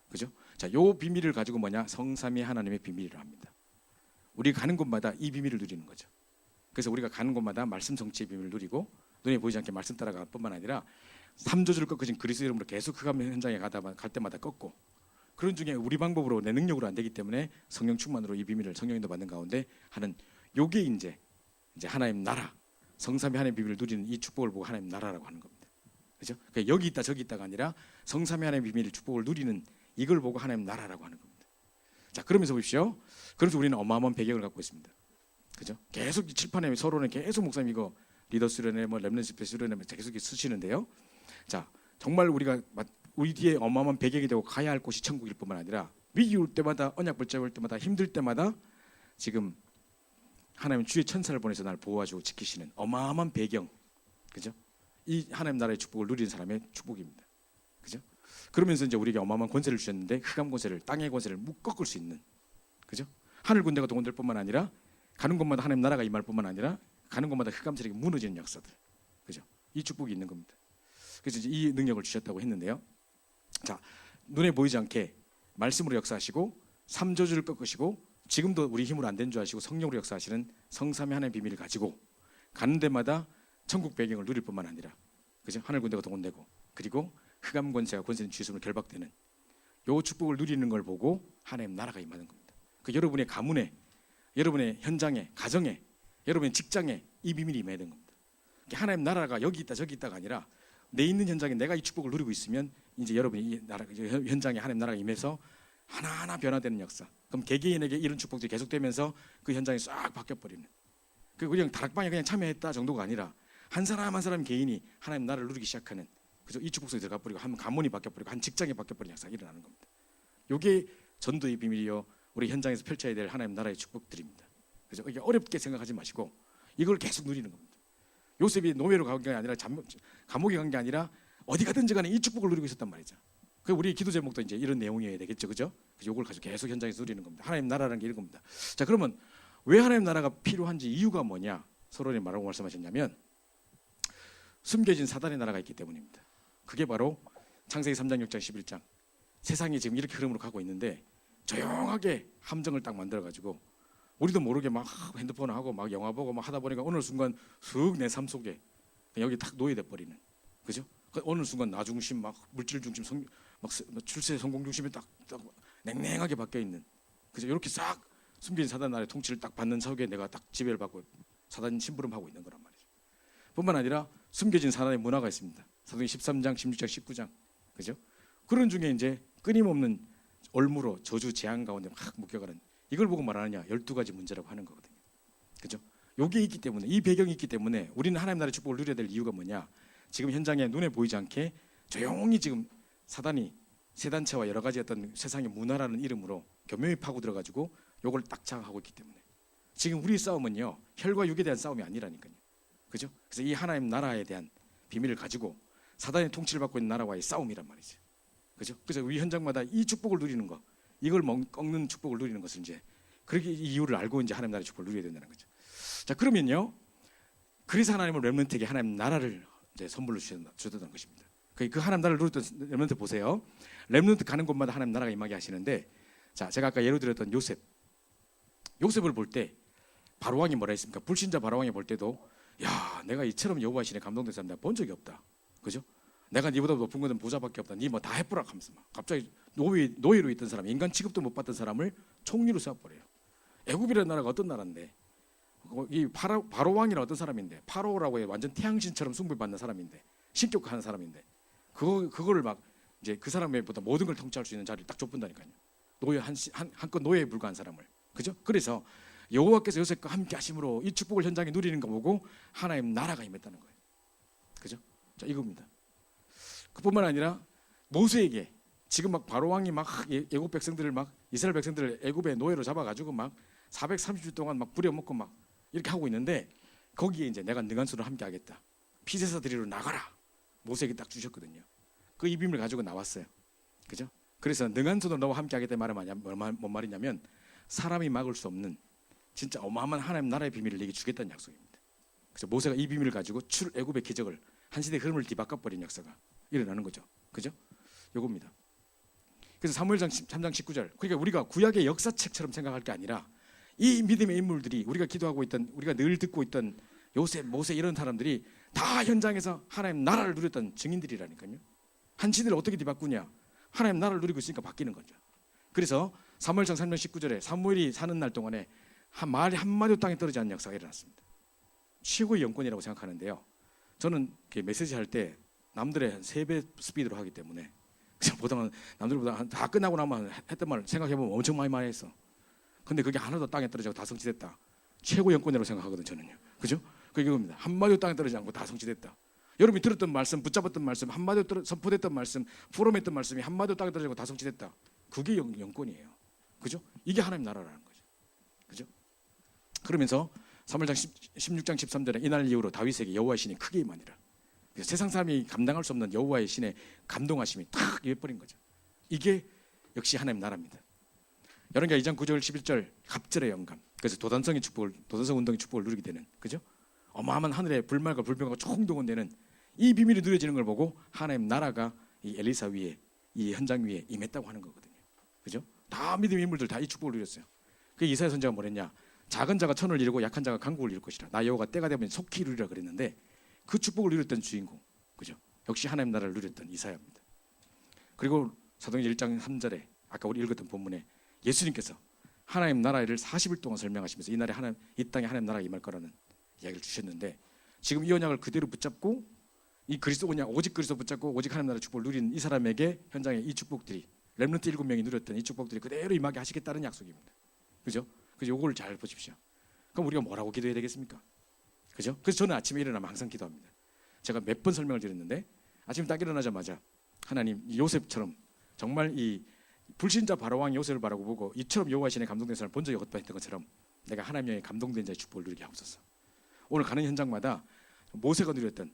그죠? 자, 요 비밀을 가지고 뭐냐? 성삼위 하나님의 비밀이라 합니다. 우리가 가는 곳마다 이 비밀을 누리는 거죠. 그래서 우리가 가는 곳마다 말씀 성취의 비밀을 누리고 눈에 보이지 않게 말씀 따라갈 뿐만 아니라 삼조주를 꺾으신 그리스도 이름으로 계속 흑암 현장에 갈 때마다 꺾고, 그런 중에 우리 방법으로 내 능력으로 안 되기 때문에 성령 충만으로 이 비밀을 성령인도 받는 가운데 하는 요게 이제 하나님 나라, 성삼위 하나님의 비밀을 누리는 이 축복을 보고 하나님 나라라고 하는 겁니다. 그죠? 그러니까 여기 있다 저기 있다가 아니라 성삼위 하나님의 비밀 축복을 누리는 이걸 보고 하나님 나라라고 하는 겁니다. 자, 그러면서 보십시오. 그래서 우리는 어마어마한 배경을 갖고 있습니다. 그죠? 계속 칠판에 서론에 계속 목사님 이거 리더 수련회 뭐 렘넌트 집회 수련회 계속 쓰시는데요. 자, 정말 우리 뒤에 어마어마한 배경이 되고 가야 할 곳이 천국일 뿐만 아니라 위기 올 때마다 언약 붙잡을 때마다 힘들 때마다 지금 하나님 주의 천사를 보내서 날 보호하시고 지키시는 어마어마한 배경, 그죠? 이 하나님 나라의 축복을 누리는 사람의 축복입니다. 그죠? 그러면서 이제 우리에게 어마어마한 권세를 주셨는데 흑암 권세를, 땅의 권세를 꺾을 수 있는, 그죠? 하늘 군대가 동원될 뿐만 아니라 가는 곳마다 하나님 나라가 임할 뿐만 아니라 가는 곳마다 흑암 세력이 무너지는 역사들, 그죠? 이 축복이 있는 겁니다. 그래서 이제 이 능력을 주셨다고 했는데요. 자, 눈에 보이지 않게 말씀으로 역사하시고 삼조주를 꺾으시고 지금도 우리 힘으로 안 된 줄 아시고 성령으로 역사하시는 성삼위 하나님의 비밀을 가지고 가는 데마다 천국 배경을 누릴 뿐만 아니라, 그죠? 하늘 군대가 동원되고 그리고 흑암 권세가 권세는 주심으로 결박되는 요 축복을 누리는 걸 보고 하나님 나라가 임하는 겁니다. 그 여러분의 가문에, 여러분의 현장에, 가정에, 여러분의 직장에 이 비밀이 임해야 되는 겁니다. 하나님 나라가 여기 있다 저기 있다가 아니라 내 있는 현장에 내가 이 축복을 누리고 있으면 이제 여러분이 이 나라 현장에 하나님 나라가 임해서 하나하나 변화되는 역사. 그럼 개개인에게 이런 축복들이 계속되면서 그 현장이 싹 바뀌어버리는. 그 그냥 다락방에 그냥 참여했다 정도가 아니라 한 사람 한 사람 개인이 하나님 나라를 누리기 시작하는, 그죠? 이 축복 속에 들어가 버리고 한 가문이 바뀌어버리고 한 직장이 바뀌어버리는 역사가 일어나는 겁니다. 이게 전도의 비밀이요 우리 현장에서 펼쳐야 될 하나님 나라의 축복들입니다. 그죠? 이게 어렵게 생각하지 마시고 이걸 계속 누리는 겁니다. 요셉이 노예로 간 게 아니라 감옥에 간 게 아니라 어디 가든지 간에 이 축복을 누리고 있었단 말이죠. 그 우리 기도 제목도 이제 이런 내용이어야 되겠죠, 그죠? 그래서 이걸 가지고 계속 현장에서 누리는 겁니다. 하나님 나라라는 게 이런 겁니다. 자, 그러면 왜 하나님 나라가 필요한지 이유가 뭐냐? 서론에 뭐라고 말씀하셨냐면 숨겨진 사단의 나라가 있기 때문입니다. 그게 바로 창세기 3장, 6장, 11장. 세상이 지금 이렇게 흐름으로 가고 있는데 조용하게 함정을 딱 만들어가지고 우리도 모르게 막 핸드폰 하고 막 영화 보고 막 하다 보니까 어느 순간 쑥 내 삶 속에 여기 딱 놓여돼 버리는, 그죠? 어느 순간 나 중심, 막 물질 중심, 막 출세 성공 중심이 딱 냉랭하게 바뀌어 있는, 그죠? 이렇게 싹 숨겨진 사단 나라의 통치를 딱 받는 속에 내가 딱 지배를 받고 사단 심부름하고 있는 거란 말이죠. 뿐만 아니라 숨겨진 사단의 문화가 있습니다. 사도행 13장, 16장, 19장, 그죠? 그런 중에 이제 끊임없는 얼무로 저주 재앙 가운데 막 묶여가는, 이걸 보고 말하느냐 12가지 문제라고 하는 거거든요. 그죠? 요게 있기 때문에, 이 배경이 있기 때문에 우리는 하나님 나라의 축복을 누려야 될 이유가 뭐냐? 지금 현장에 눈에 보이지 않게 조용히 지금 사단이 세단체와 여러 가지 어떤 세상의 문화라는 이름으로 교묘히 파고 들어가지고 요걸 딱 장악하고 있기 때문에 지금 우리 싸움은요 혈과 육에 대한 싸움이 아니라니까요. 그죠? 그래서 이 하나님 나라에 대한 비밀을 가지고 사단의 통치를 받고 있는 나라와의 싸움이란 말이죠. 그죠? 그래서 우리 현장마다 이 축복을 누리는 거, 이걸 꺾는 축복을 누리는 것을 이제 그렇게 이유를 알고 이제 하나님 나라의 축복을 누려야 된다는 거죠. 자, 그러면요, 그래서 하나님은 렘넌트에게 하나님 나라를 이제 선물로 주셨던 것입니다. 그 하나님 나라를 누렸던 렘넌트 보세요. 렘넌트 가는 곳마다 하나님 나라가 임하게 하시는데, 자, 제가 아까 예로 들었던 요셉을 볼 때 바로왕이 뭐라 했습니까? 불신자 바로왕이 볼 때도 야, 내가 이처럼 여호와 신에 감동된 사람 내가 본 적이 없다. 그죠? 내가 니보다 높은 것은 부자밖에 없다. 니 뭐 다 해보라 하면서 막 갑자기 노예로 있던 사람, 인간 취급도 못 받던 사람을 총리로 세워버려요. 애굽이라는 나라가 어떤 나라인데, 이 바로 왕이라 어떤 사람인데, 파로라고 해 완전 태양신처럼 숭배받는 사람인데, 신격화하는 사람인데, 그거를 막 이제 그 사람보다 모든 걸 통치할 수 있는 자리를 딱 좁힌다니까요. 노예 한껏 노예에 불과한 사람을. 그죠? 그래서 여호와께서 요셉과 함께 하심으로 이 축복을 현장에 누리는 거 보고 하나님 나라가 임했다는 거예요. 그죠? 자, 이겁니다. 그뿐만 아니라 모세에게 지금 막 바로 왕이 막 애굽 백성들을 막 이스라엘 백성들을 애굽의 노예로 잡아가지고 막 430일 동안 막 부려먹고 막 이렇게 하고 있는데 거기에 이제 내가 능한 손으로 함께 하겠다. 피세사 드리러 나가라. 모세에게 딱 주셨거든요. 그 입임을 가지고 나왔어요. 그죠? 그래서 능한 손으로 너와 함께 하겠다 말은 뭔 말이냐면 사람이 막을 수 없는 진짜 어마어마한 하나님 나라의 비밀을 내게 주겠다는 약속입니다. 그래서 모세가 이 비밀을 가지고 애굽의 기적을 한 시대 흐름을 뒤바꿔버린 역사가 일어나는 거죠. 그죠? 요겁니다. 그래서 사무엘상 3장 19절. 그러니까 우리가 구약의 역사책처럼 생각할 게 아니라 이 믿음의 인물들이 우리가 기도하고 있던 우리가 늘 듣고 있던 요셉, 모세 이런 사람들이 다 현장에서 하나님 나라를 누렸던 증인들이라니까요. 한 시대를 어떻게 뒤바꾸냐? 하나님 나라를 누리고 있으니까 바뀌는 거죠. 그래서 사무엘상 3장 19절에 사무엘이 사는 날 동안에 말이 한마디도 땅에 떨어지지 않는 역사가 일어났습니다. 최고의 영권이라고 생각하는데요. 저는 메시지 할 때 남들의 한 3배 스피드로 하기 때문에 보통은 남들보다 다 끝나고 나면 했던 말 생각해보면 엄청 많이 했어. 근데 그게 하나도 땅에 떨어지고 다 성취됐다. 최고 영권이라고 생각하거든요. 저는요. 그죠? 그게 이겁니다. 한마디도 땅에 떨어지지 않고 다 성취됐다. 여러분이 들었던 말씀, 붙잡았던 말씀, 한마디도 선포됐던 말씀, 포럼했던 말씀이 한마디도 땅에 떨어지고 다 성취됐다. 그게 영권이에요. 그죠? 이게 하나님 나라라는 거죠. 그죠? 그러면서 사무엘상 16장 13절에 이날 이후로 다윗에게 여호와의 신이 크게 임하니라. 세상 사람이 감당할 수 없는 여호와의 신의 감동하심이 탁 임해버린 거죠. 이게 역시 하나님 나라입니다. 열왕기하 2장 9절 11절 갑절의 영감. 그래서 도단성 운동의 축복을 누리게 되는, 그죠? 어마어마한 하늘의 불말과 불병과 총동원되는 이 비밀이 누려지는 걸 보고 하나님 나라가 이 엘리사 위에, 이 현장 위에 임했다고 하는 거거든요. 그죠? 다 믿음의 인물들 다 이 축복을 누렸어요. 그 이사야 선지자가 뭐랬냐? 작은 자가 천을 이루고 약한 자가 강국을 이룰 것이라. 나 여호와가 때가 되면 속히 이루리라 그랬는데 그 축복을 누렸던 주인공, 그죠? 역시 하나님 나라를 누렸던 이사야입니다. 그리고 사도행전 1장 3절에 아까 우리 읽었던 본문에 예수님께서 하나님 나라를 40일 동안 설명하시면서 이 땅에 하나님 나라가 임할 거라는 이야기를 주셨는데 지금 이 언약을 그대로 붙잡고 이 그리스도 언약 오직 그리스도 붙잡고 오직 하나님 나라 축복을 누리는 이 사람에게 현장에 이 축복들이 렘넌트 7명이 누렸던 이 축복들이 그대로 임하게 하시겠다는 약속입니다. 그죠? 그래서 요거를 잘 보십시오. 그럼 우리가 뭐라고 기도해야 되겠습니까? 그죠? 그래서 저는 아침에 일어나면 항상 기도합니다. 제가 몇 번 설명을 드렸는데 아침 딱 일어나자마자 하나님 요셉처럼 정말 이 불신자 바로왕 요셉을 바라보고 이처럼 여호와의 신에 감동된 사람을 본 적이 없다 했던 것처럼 내가 하나님의 감동된 자의 축복을 누리게 하옵소서. 오늘 가는 현장마다 모세가 누렸던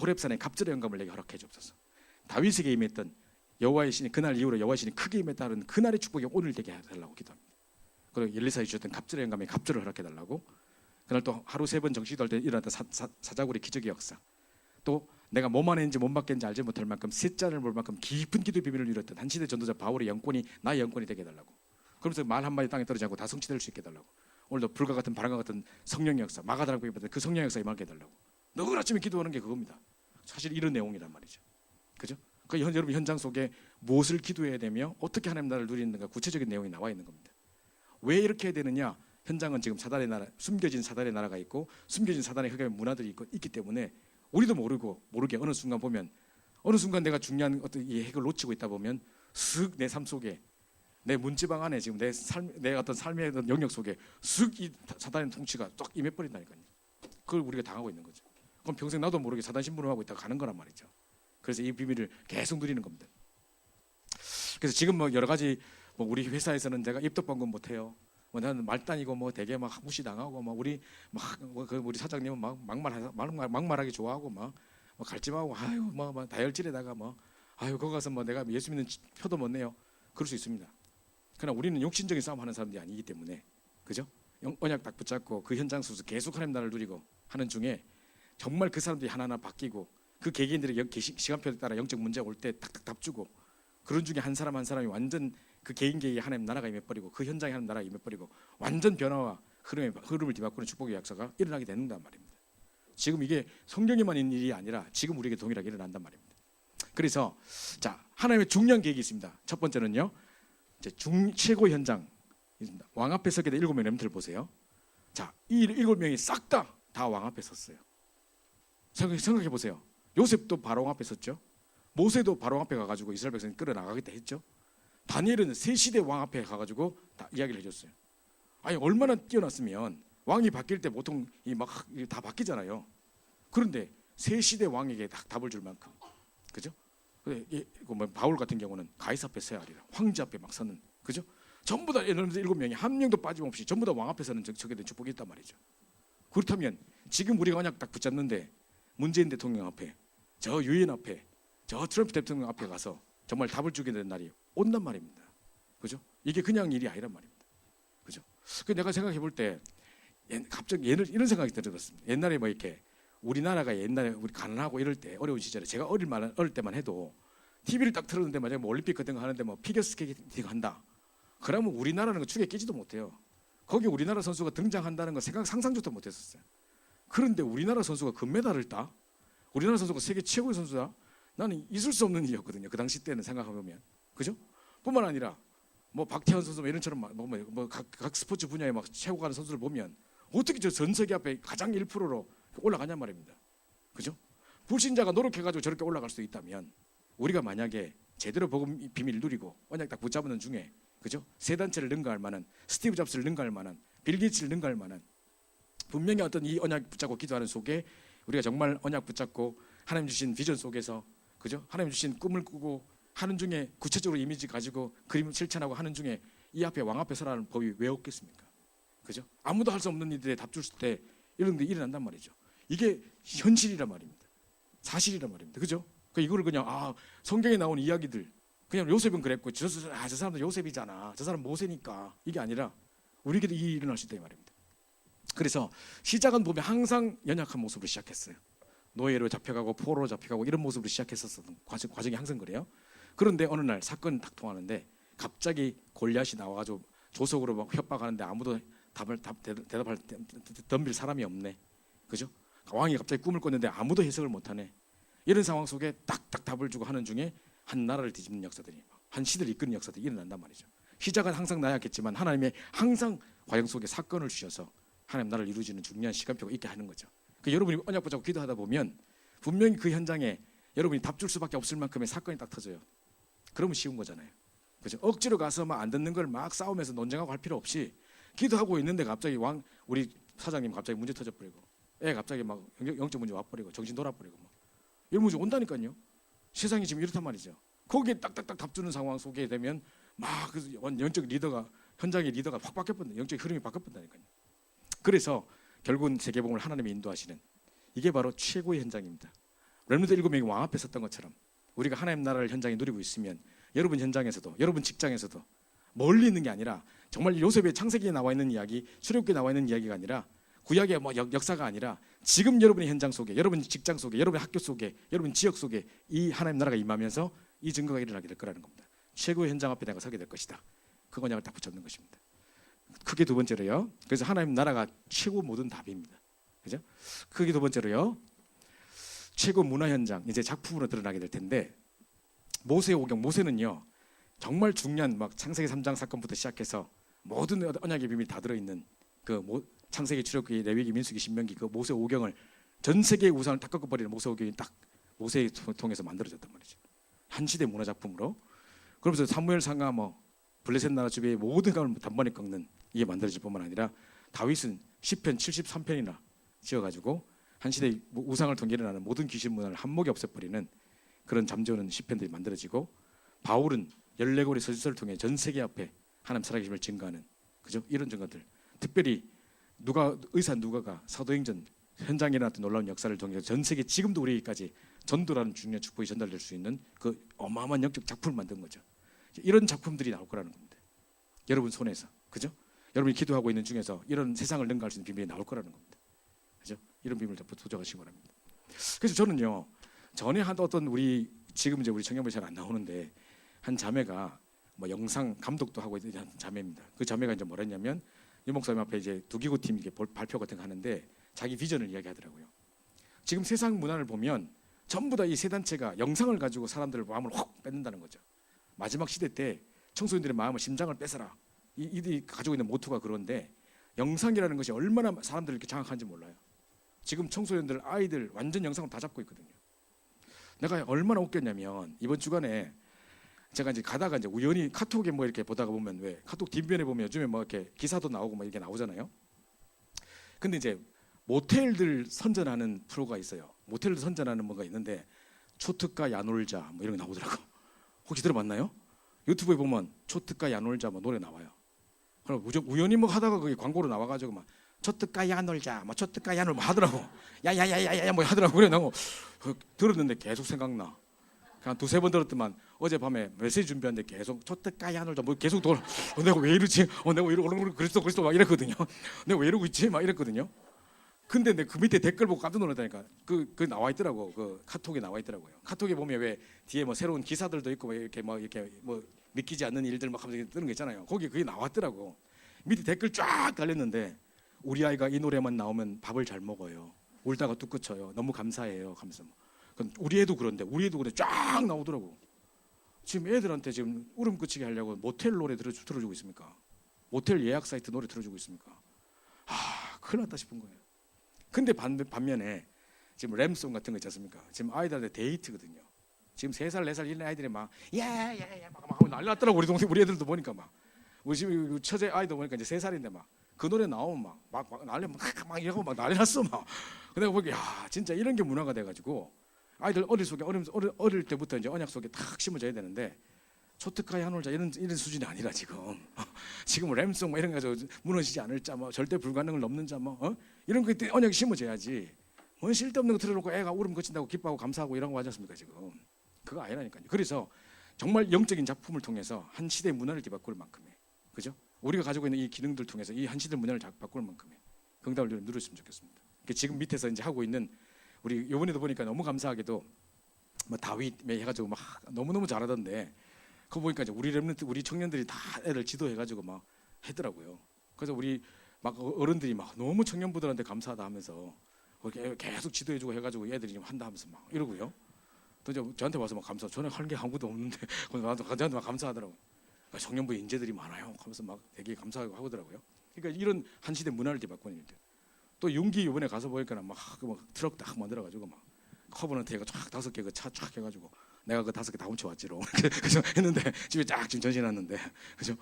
호렙산의 갑절의 영감을 내게 허락해 주옵소서. 다윗에게 임했던 여호와의 신이 그날 이후로 여호와의 신이 크게 임했다는 그날의 축복이 오늘 되게 해달라고 기도합니다. 그리고 엘리사에 주셨던 갑절의 영감에 갑절을 허락해 달라고. 그날 또 하루 3번 정식기도할 때 일어났던 사자굴의 기적의 역사, 또 내가 몸 안에 있는지 몸 밖에 있는지 알지 못할 만큼 셋자를 볼 만큼 깊은 기도의 비밀을 누렸던 한시대 전도자 바울의 영권이 나의 영권이 되게 해달라고. 그러면서 말 한마디 땅에 떨어지지 않고 다 성취될 수 있게 해달라고. 오늘도 불과 같은 바람과 같은 성령의 역사, 마가다락방에 받은 그 성령의 역사 임하게 해달라고. 늘 아침에 기도하는 게 그겁니다. 사실 이런 내용이란 말이죠. 그죠? 그 여러분 현장 속에 무엇을 기도해야 되며 어떻게 하나님 나라를 누리는가 구체적인 내용이 나와 있는 겁니다. 왜 이렇게 해야 되느냐? 현장은 지금 사단의 나라, 숨겨진 사단의 나라가 있고 숨겨진 사단의 흑암의 문화들이 있기 때문에 우리도 모르게 어느 순간 보면 어느 순간 내가 중요한 어떤 이 핵을 놓치고 있다 보면 쓱 내 삶 속에 내 문지방 안에 지금 내 어떤 삶의 어떤 영역 속에 쓱 이 사단의 통치가 쫙 임해버린다니까요. 그걸 우리가 당하고 있는 거죠. 그럼 평생 나도 모르게 사단 심부름하고 있다가 가는 거란 말이죠. 그래서 이 비밀을 계속 누리는 겁니다. 그래서 지금 뭐 여러 가지 뭐 우리 회사에서는 내가 입덕방금 못해요. 뭐 나는 말단이고 뭐 되게 막 무시당하고 막 우리 사장님은 막 막말하기 좋아하고 막 갈증하고 아유 뭐 다혈질에다가 뭐 아유 거기 가서 뭐 내가 예수 믿는 표도 못 내요. 그럴 수 있습니다. 그러나 우리는 욕심적인 싸움하는 사람들이 아니기 때문에 그죠? 언약 딱 붙잡고 그 현장 속에서 계속 하나님 나라를 누리고 하는 중에 정말 그 사람들이 하나하나 바뀌고 그 개개인들의 시간표에 따라 영적 문제가 올 때 탁탁 답 주고 그런 중에 한 사람이 완전 그 개인계에 하나님 나라가 임해버리고 그 현장에 하나님 나라가 임해버리고 완전 변화와 흐름을 뒤바꾸는 축복의 역사가 일어나게 되는단 말입니다. 지금 이게 성경에만 있는 일이 아니라 지금 우리에게 동일하게 일어난단 말입니다. 그래서 자 하나님의 중요한 계획이 있습니다. 첫 번째는요, 이제 최고 현장 왕 앞에 서게 된 7명의 렘트를 보세요. 자, 이 7명이 싹 다 왕 앞에 섰어요. 생각해 보세요. 요셉도 바로 왕 앞에 섰죠. 모세도 바로 앞에 가가지고 이스라엘 백성을 끌어나가겠다 했죠. 다니엘은 세 시대 왕 앞에 가가지고 다 이야기를 해줬어요. 아니 얼마나 뛰어났으면 왕이 바뀔 때 보통 막 다 바뀌잖아요. 그런데 세 시대 왕에게 답을 줄 만큼, 그죠? 뭐 바울 같은 경우는 가이사 앞에 서야 하리라, 황제 앞에 막 서는, 그죠? 전부 다 여러분들 7명이 한 명도 빠짐없이 전부 다 왕 앞에 서는 저게 된 축복이 있단 말이죠. 그렇다면 지금 우리가 언약 딱 붙잡는데 문재인 대통령 앞에, 저 유엔 앞에, 저 트럼프 대통령 앞에 가서 정말 답을 주게 되는 날이 온단 말입니다. 그죠? 이게 그냥 일이 아니란 말입니다. 그죠? 그 내가 생각해 볼 때 갑자기 이런 생각이 들었습니다. 옛날에 뭐 이렇게 우리나라가 옛날에 우리 가난하고 이럴 때 어려운 시절에 제가 어릴 때만 해도 TV를 딱 틀었는데 만약에 뭐 올림픽 같은 거 하는데 뭐 피겨스케이팅 한다. 그러면 우리나라는 그 축에 끼지도 못해요. 거기 우리나라 선수가 등장한다는 거 상상조차 못했었어요. 그런데 우리나라 선수가 금메달을 따? 우리나라 선수가 세계 최고의 선수다? 나는 있을 수 없는 일이었거든요. 그 당시 때는 생각해보면, 그죠? 뿐만 아니라 뭐 박태환 선수 이런처럼 각 스포츠 분야에 막 최고 가는 선수를 보면 어떻게 저 전 세계 앞에 가장 1%로 올라가냔 말입니다. 그죠? 불신자가 노력해가지고 저렇게 올라갈 수 있다면 우리가 만약에 제대로 복음 비밀 누리고 언약 딱 붙잡는 중에, 그죠? 세 단체를 능가할 만한, 스티브 잡스를 능가할 만한, 빌 게이츠를 능가할 만한, 분명히 어떤 이 언약 붙잡고 기도하는 속에 우리가 정말 언약 붙잡고 하나님 주신 비전 속에서, 그죠? 하나님 주신 꿈을 꾸고 하는 중에 구체적으로 이미지 가지고 그림을 실천하고 하는 중에 이 앞에 왕 앞에 서라는 법이 왜 없겠습니까? 그죠? 아무도 할 수 없는 일들에 답 줄 때 이런 게 일어난단 말이죠. 이게 현실이란 말입니다. 사실이란 말입니다. 그죠? 이거를 그냥 성경에 나온 이야기들, 그냥 요셉은 그랬고 저 사람도 요셉이잖아, 저 사람 모세니까, 이게 아니라 우리에게도 이 일어날 수 있다 이 말입니다. 그래서 시작은 보면 항상 연약한 모습으로 시작했어요. 노예로 잡혀가고 포로로 잡혀가고 이런 모습으로 시작했었던 과정이 항상 그래요. 그런데 어느 날 사건이 딱 통하는데 갑자기 골리앗이 나와가지고 조석으로 막 협박하는데 아무도 대답할 덤빌 사람이 없네. 그죠? 왕이 갑자기 꿈을 꿨는데 아무도 해석을 못하네. 이런 상황 속에 딱딱 답을 주고 하는 중에 한 나라를 뒤집는 역사들이, 한 시대를 이끄는 역사들이 일어난단 말이죠. 시작은 항상 나약했지만 하나님의 항상 과정 속에 사건을 주셔서 하나님 나라를 이루어지는 중요한 시간표가 있게 하는 거죠. 여러분이 언약 붙잡고 기도하다 보면 분명히 그 현장에 여러분이 답 줄 수밖에 없을 만큼의 사건이 딱 터져요. 그러면 쉬운 거잖아요. 그죠? 억지로 가서 막 안 듣는 걸 막 싸우면서 논쟁하고 할 필요 없이 기도하고 있는데 갑자기 우리 사장님 갑자기 문제 터져버리고 애 갑자기 막 영적 문제 와버리고 정신 돌아버리고 막 이런 문제 온다니까요. 세상이 지금 이렇단 말이죠. 거기에 딱딱딱 답 주는 상황 속에 되면 막 그 영적 리더가, 현장의 리더가 확 바뀌어버린다. 영적 흐름이 바뀌어버린다니까요. 그래서 결국은 세계복음을 하나님이 인도하시는, 이게 바로 최고의 현장입니다. 렘넌트 7명이 왕 앞에 섰던 것처럼 우리가 하나님 나라를 현장에 누리고 있으면 여러분 현장에서도, 여러분 직장에서도 멀리 있는 게 아니라 정말 요셉의 창세기에 나와 있는 이야기, 출애굽기에 나와 있는 이야기가 아니라 구약의 역사가 아니라 지금 여러분의 현장 속에, 여러분 직장 속에, 여러분의 학교 속에, 여러분 지역 속에 이 하나님 나라가 임하면서 이 증거가 일어나게 될 거라는 겁니다. 최고의 현장 앞에 내가 서게 될 것이다. 그 언약을 딱 붙잡는 것입니다. 크게 두 번째로요. 그래서 하나님 나라가 최고 모든 답입니다. 그죠? 크게 두 번째로요. 최고 문화 현장, 이제 작품으로 드러나게 될 텐데, 모세의 오경, 모세는요 정말 중요한 막 창세기 3장 사건부터 시작해서 모든 언약의 비밀이 다 들어있는 그 창세기, 출애굽기, 레위기, 민수기, 신명기 그 모세 오경을, 전 세계의 우상을 다 꺾어버리는 모세 오경이 딱 모세를 통해서 만들어졌단 말이죠. 한 시대 문화 작품으로. 그러면서 사무엘상하 블레셋 나라 주변의 모든 감을 단번에 꺾는, 이게 만들어질 뿐만 아니라 다윗은 시편 73편이나 지어가지고 한 시대 우상을 통해 일어나는 모든 귀신 문화를 한몫에 없애버리는 그런 잠재우는 시편들이 만들어지고, 바울은 14권의 서신서를 통해 전 세계 앞에 하나님 살아계심을 증거하는, 그죠? 이런 증거들, 특별히 의사 누가가 사도행전 현장에 일어났던 놀라운 역사를 통해 전 세계 지금도 우리에게까지 전도라는 중요한 축복이 전달될 수 있는 그 어마어마한 영적 작품을 만든 거죠. 이런 작품들이 나올 거라는 겁니다. 여러분 손에서, 그죠? 여러분이 기도하고 있는 중에서 이런 세상을 능가할 수 있는 비밀이 나올 거라는 겁니다. 그죠? 이런 비밀을 도전하시기 바랍니다. 그래서 저는요, 전에 한 어떤 지금 이제 우리 청년부에 잘 안 나오는데 한 자매가 영상 감독도 하고 있는 자매입니다. 그 자매가 이제 뭐랬냐면, 유 목사님 앞에 이제 두기고 팀 발표 같은 거 하는데 자기 비전을 이야기하더라고요. 지금 세상 문화를 보면 전부 다 이 세 단체가 영상을 가지고 사람들의 마음을 확 뺏는다는 거죠. 마지막 시대 때 청소년들의 마음을, 심장을 뺏어라. 이들이 가지고 있는 모토가 그런데, 영상이라는 것이 얼마나 사람들을 이렇게 장악하는지 몰라요. 지금 청소년들, 아이들 완전 영상을 다 잡고 있거든요. 내가 얼마나 웃겼냐면 이번 주간에 제가 이제 가다가 이제 우연히 카톡에 뭐 이렇게 보다가 보면 왜 카톡 뒷면에 보면 요즘에 뭐 이렇게 기사도 나오고 뭐 이렇게 나오잖아요. 근데 이제 모텔들 선전하는 프로가 있어요. 모텔들 선전하는 뭐가 있는데 초특가 야놀자 뭐 이런 게 나오더라고. 혹시 들어봤나요? 유튜브에 보면 초특가 야놀자 뭐 노래 나와요. 그럼 우연히 뭐 하다가 그게 광고로 나와가지고 막 초특가 야놀자 막 초특가 야놀 뭐 하더라고. 야야야야야 뭐 하더라고. 그래 나고 들었는데 계속 생각나. 그냥 두세 번 들었더만 어젯밤에 메시지 준비하는데 계속 초특가 야놀자 뭐 계속 돌아. 내가 왜 이러지? 내가 왜 이러고 그리스도 막 이랬거든요. 내가 왜 이러고 있지? 막 이랬거든요. 근데 내 그 밑에 댓글 보고 깜짝 놀랐다니까. 그 나와 있더라고. 그 카톡에 나와 있더라고요. 카톡에 보면 왜 뒤에 뭐 새로운 기사들도 있고 뭐 이렇게 뭐 믿기지 않는 일들 막 하면서 뜨는 거 있잖아요. 거기 그게 나왔더라고. 밑에 댓글 쫙 달렸는데 우리 아이가 이 노래만 나오면 밥을 잘 먹어요. 울다가 뚝 그쳐요. 너무 감사해요. 하면서 우리 애도 그런데 우리 애도 그래 쫙 나오더라고. 지금 애들한테 지금 울음 그치게 하려고 모텔 노래 들어주고 있습니까? 모텔 예약 사이트 노래 들어주고 있습니까? 큰일 났다 싶은 거예요. 근데 반면에 지금 램송 같은 거 있지 않습니까? 지금 아이들한테 데이트거든요. 지금 3살, 4살 이런 아이들이 막 야야야야 막 하고 난리 났더라고. 우리 동생 우리 애들도 보니까 막 우리 지금 처제 아이도 보니까 이제 3살인데 막 그 노래 나오면 막 난리 막 이러고 막 난리 났어 막. 근데 보기 야 진짜 이런 게 문화가 돼가지고 아이들 어릴 때부터 이제 언약 속에 탁 심어져야 되는데 초특가야 한올자 이런 수준이 아니라 지금 램송 뭐 이런 거 가지고 무너지지 않을 자 뭐 절대 불가능을 넘는 자 뭐 이런 거 언약이 심어져야지. 뭔 쓸데없는 거 틀어놓고 애가 울음 그친다고 기뻐하고 감사하고 이런 거 하지 않습니까 지금. 그거 아니라니까요. 그래서 정말 영적인 작품을 통해서 한 시대의 문화를 뒤바꿀 만큼의 그죠? 우리가 가지고 있는 이 기능들 통해서 이 한 시대 문화를 바꿀 만큼의 긍담을 누렸으면 좋겠습니다. 지금 밑에서 이제 하고 있는 우리 이번에도 보니까 너무 감사하게도 뭐 다윗 해가지고 막 너무너무 잘하던데 그거 보니까 이제 우리 렘넌트 우리 청년들이 다 애들 지도해가지고 막 했더라고요. 그래서 우리 막 어른들이 막 너무 청년부들한테 감사하다 하면서 계속 지도해주고 해가지고 애들이 좀 한다 하면서 막 이러고요. 또 이제 저한테 와서 막 감사. 저는 하는 게 아무것도 없는데 나도 저한테 막 감사하더라고. 청년부 인재들이 많아요. 하면서 막 되게 감사하고 하더라고요. 그러니까 이런 한 시대 문화를 뒤바꾸는 일들. 또 용기 이번에 가서 보니까 막 트럭 딱 만들어가지고 막 커버넌트 해가 쫙 5개 그 차 쫙 해가지고 내가 그 5개 다 훔쳐왔지로 그래서 했는데 집에 쫙 지금 전시해놨는데 그죠?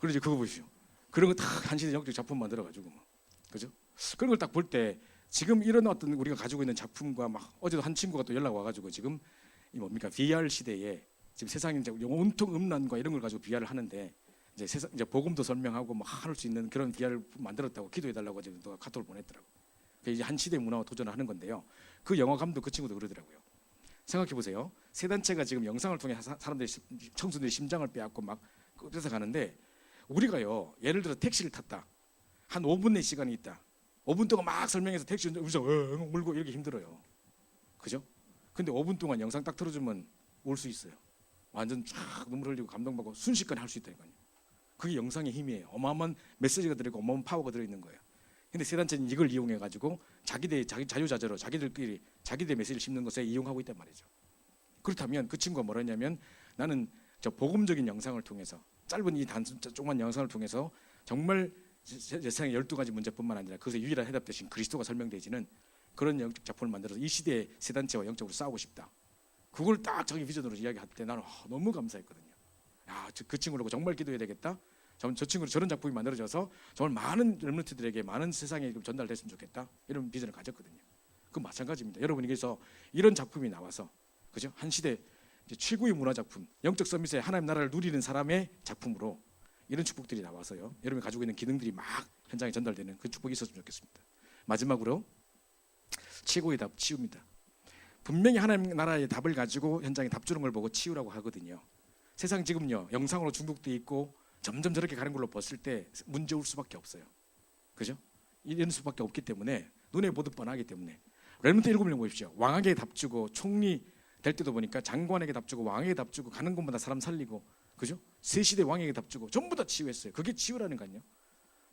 그러지 그거 보시오. 그런 거 딱 한 시대 영적 작품 만들어가지고 막 그죠? 그런 걸 딱 볼 때 지금 이런 어떤 우리가 가지고 있는 작품과 막 어제도 한 친구가 또 연락 와가지고 지금 이 뭡니까 VR 시대에 지금 세상에 이제 온통 음란과 이런 걸 가지고 VR을 하는데 이제 복음도 설명하고 막 할 수 있는 그런 VR을 만들었다고 기도해달라고 지금 또 카톡을 보냈더라고. 이제 한 시대 문화와 도전을 하는 건데요. 그 영화 감독 그 친구도 그러더라고요. 생각해 보세요. 세 단체가 지금 영상을 통해 사람들이 청소년들의 심장을 빼앗고 막 뺏어 가는데 우리가요 예를 들어 택시를 탔다. 한 5분 내 시간이 있다. 5분 동안 막 설명해서 택시 운전 울고 이렇게 힘들어요. 그죠? 근데 5분 동안 영상 딱 틀어주면 울 수 있어요. 완전 쫙 눈물 흘리고 감동받고 순식간에 할 수 있다니까요. 그게 영상의 힘이에요. 어마어마한 메시지가 들어있고 어마어마한 파워가 들어있는 거예요. 근데 세 단체는 이걸 이용해 가지고 자기 자유자재로 자기들끼리 자기들의 메시지를 심는 것에 이용하고 있단 말이죠. 그렇다면 그 친구가 뭐라 했냐면 나는 저 복음적인 영상을 통해서 짧은 이 조그만 영상을 통해서 정말 세상의 12가지 문제뿐만 아니라 그것의 유일한 해답 대신 그리스도가 설명되지는 그런 영적 작품을 만들어서 이 시대의 세 단체와 영적으로 싸우고 싶다. 그걸 딱 자기 비전으로 이야기할 때 나는 너무 감사했거든요. 그 친구라고 정말 기도해야 되겠다. 저 친구로 저런 작품이 만들어져서 정말 많은 렘넌트들에게 많은 세상에 전달됐으면 좋겠다. 이런 비전을 가졌거든요. 그 마찬가지입니다. 여러분이 그래서 이런 작품이 나와서 그죠? 한 시대 최고의 문화 작품, 영적 서밋에 하나님 나라를 누리는 사람의 작품으로 이런 축복들이 나와서요. 여러분이 가지고 있는 기능들이 막 현장에 전달되는 그 축복이 있었으면 좋겠습니다. 마지막으로 최고의 답 치유입니다. 분명히 하나님 나라의 답을 가지고 현장에 답 주는 걸 보고 치유라고 하거든요. 세상 지금요 영상으로 중독돼 있고 점점 저렇게 가는 걸로 봤을 때 문제 올 수밖에 없어요. 그죠? 이런 수밖에 없기 때문에 눈에 보듯 뻔하기 때문에 렘넌트 7명 보십시오. 왕에게 답 주고 총리 될 때도 보니까 장관에게 답 주고 왕에게 답 주고 가는 곳마다 사람 살리고 그죠? 세 시대 왕에게 답 주고 전부 다 치유했어요. 그게 치유라는 거요.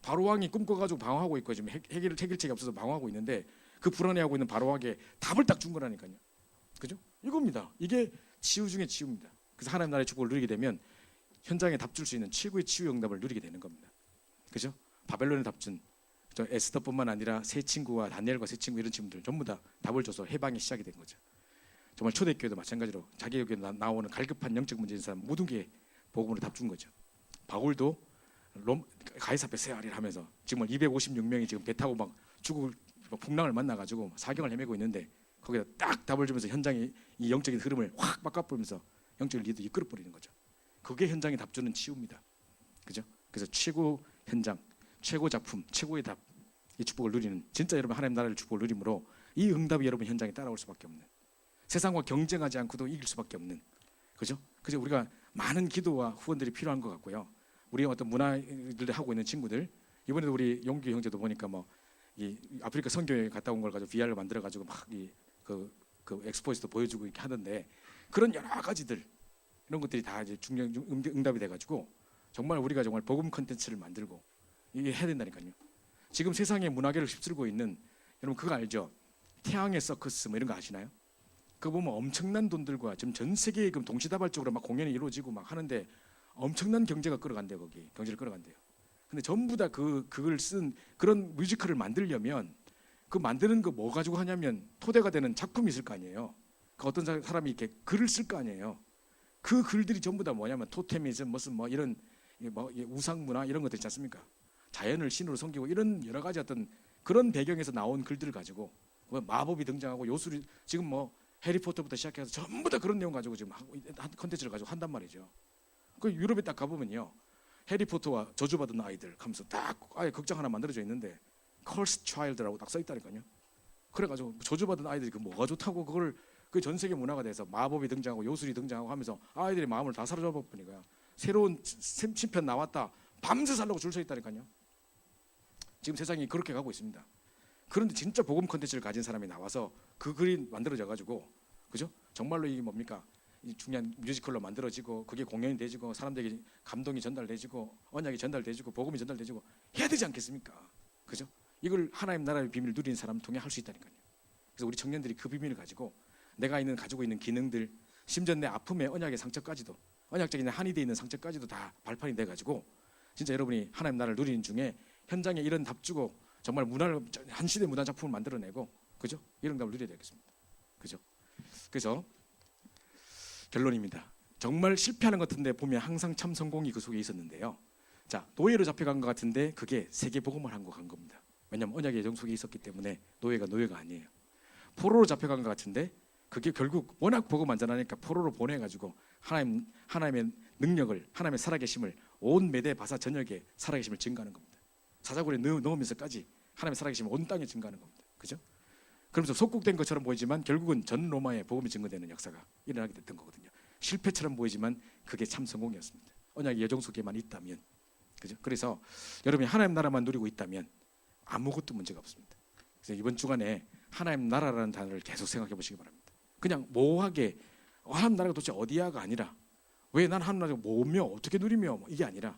바로 왕이 꿈꿔가지고 방황하고 있고 지금 해결책이 없어서 방황하고 있는데 그 불안해하고 있는 바로 왕에게 답을 딱 준 거라니까요. 그죠? 이겁니다. 이게 치유 중에 치유입니다. 그래서 하나님 나라의 축복을 누리게 되면 현장에 답 줄 수 있는 최고의 치유 응답을 누리게 되는 겁니다. 그죠? 바벨론에 답 준 에스더뿐만 아니라 세 친구와 다니엘과 세 친구 이런 친구들 전부 다 답을 줘서 해방이 시작이 된 거죠. 정말 초대교회도 마찬가지로 자기 교회에 나오는 갈급한 영적 문제인 사람 모든 게 복음으로 답 준 거죠. 바울도 가이사 앞에 세아리를 하면서 지금 256명이 지금 배 타고 막 죽을 풍랑을 만나가지고 사경을 헤매고 있는데 거기다 딱 답을 주면서 현장이 이 영적인 흐름을 확 바꿔버리면서 영적인 리드 이끌어버리는 거죠. 그게 현장에 답 주는 치유입니다. 그죠? 그래서 최고 현장, 최고 작품, 최고의 답, 이 축복을 누리는, 진짜 여러분 하나님 나라를 축복을 누림으로 이 응답이 여러분 현장에 따라올 수밖에 없는, 세상과 경쟁하지 않고도 이길 수밖에 없는, 그죠? 그래서 우리가 많은 기도와 후원들이 필요한 것 같고요. 우리 어떤 문화들 하고 있는 친구들, 이번에도 우리 용규 형제도 보니까 뭐 이 아프리카 선교에 갔다 온 걸 가지고 VR을 만들어 가지고 막 이 그 엑스포에서도 보여주고 이렇게 하던데, 그런 여러 가지들 이런 것들이 다 이제 중요한 응답이 돼가지고 정말 우리가 정말 복음 컨텐츠를 만들고 이게 해야 된다니까요. 지금 세상의 문화계를 휩쓸고 있는, 여러분 그거 알죠? 태양의 서커스 뭐 이런 거 아시나요? 그거 보면 엄청난 돈들과 지금 전 세계에 동시다발적으로 막 공연이 이루어지고 막 하는데 엄청난 경제가 끌어간대요. 거기 경제를 끌어간대요. 근데 전부 다 그걸 쓴 그런 뮤지컬을 만들려면 그 만드는 거 뭐 가지고 하냐면 토대가 되는 작품이 있을 거 아니에요. 그 어떤 사람이 이렇게 글을 쓸 거 아니에요. 그 글들이 전부 다 뭐냐면 토테미즘 무슨 뭐 이런 뭐 우상 문화 이런 것들 있지 않습니까? 자연을 신으로 섬기고 이런 여러 가지 어떤 그런 배경에서 나온 글들을 가지고 뭐 마법이 등장하고 요술이, 지금 뭐 해리포터부터 시작해서 전부 다 그런 내용 가지고 지금 컨텐츠를 가지고 한단 말이죠. 그 유럽에 딱 가보면요, 해리포터와 저주받은 아이들 하면서 딱 아예 극장 하나 만들어져 있는데 Cursed Child라고 딱 써 있다니까요. 그래가지고 저주받은 아이들이 그 뭐가 좋다고 그걸 그 전 세계 문화가 돼서 마법이 등장하고 요술이 등장하고 하면서 아이들의 마음을 다 사로잡아 버리니까 새로운 신편 나왔다 밤새 살려고 줄 서 있다니까요. 지금 세상이 그렇게 가고 있습니다. 그런데 진짜 복음 컨텐츠를 가진 사람이 나와서 그 글이 만들어져 가지고, 그죠? 정말로 이게 뭡니까? 이 중요한 뮤지컬로 만들어지고 그게 공연이 되지고 사람들에게 감동이 전달되지고 언약이 전달되지고 복음이 전달되지고 해야 되지 않겠습니까? 그죠? 이걸 하나님 나라의 비밀을 누리는 사람 통해 할 수 있다니까요. 그래서 우리 청년들이 그 비밀을 가지고 내가 가지고 있는 기능들, 심지어 내 아픔의 언약의 상처까지도, 언약적인 한이 되어 있는 상처까지도 다 발판이 돼 가지고 진짜 여러분이 하나님 나라를 누리는 중에 현장에 이런 답 주고 정말 문화를, 한 시대 문화 작품을 만들어내고, 그죠? 이런 답을 누려야 되겠습니다. 그죠? 그래서 결론입니다. 정말 실패하는 것 같은데 보면 항상 참 성공이 그 속에 있었는데요. 자, 노예로 잡혀간 것 같은데 그게 세계 복음을 한 겁니다. 왜냐하면 언약의 예정 속에 있었기 때문에 노예가 아니에요. 포로로 잡혀간 것 같은데 그게 결국 워낙 복음 안 전하니까 포로로 보내가지고 하나님의 능력을, 하나님의 살아계심을 온 메대 바사 전역에 살아계심을 증가하는 겁니다. 사자굴에 넣으면서까지 하나님의 살아계심을 온 땅에 증가하는 겁니다. 그죠? 그러면서 속국된 것처럼 보이지만 결국은 전 로마에 복음이 증거되는 역사가 일어나게 됐던 거거든요. 실패처럼 보이지만 그게 참 성공이었습니다. 언약의 여정 속에만 있다면, 그죠? 그래서 여러분이 하나님 나라만 누리고 있다면 아무것도 문제가 없습니다. 그래서 이번 주간에 하나님 나라라는 단어를 계속 생각해 보시기 바랍니다. 그냥 모호하게 하나님 나라가 도대체 어디야가 아니라, 왜 난 하나님 나라가 뭐며 어떻게 누리며 이게 아니라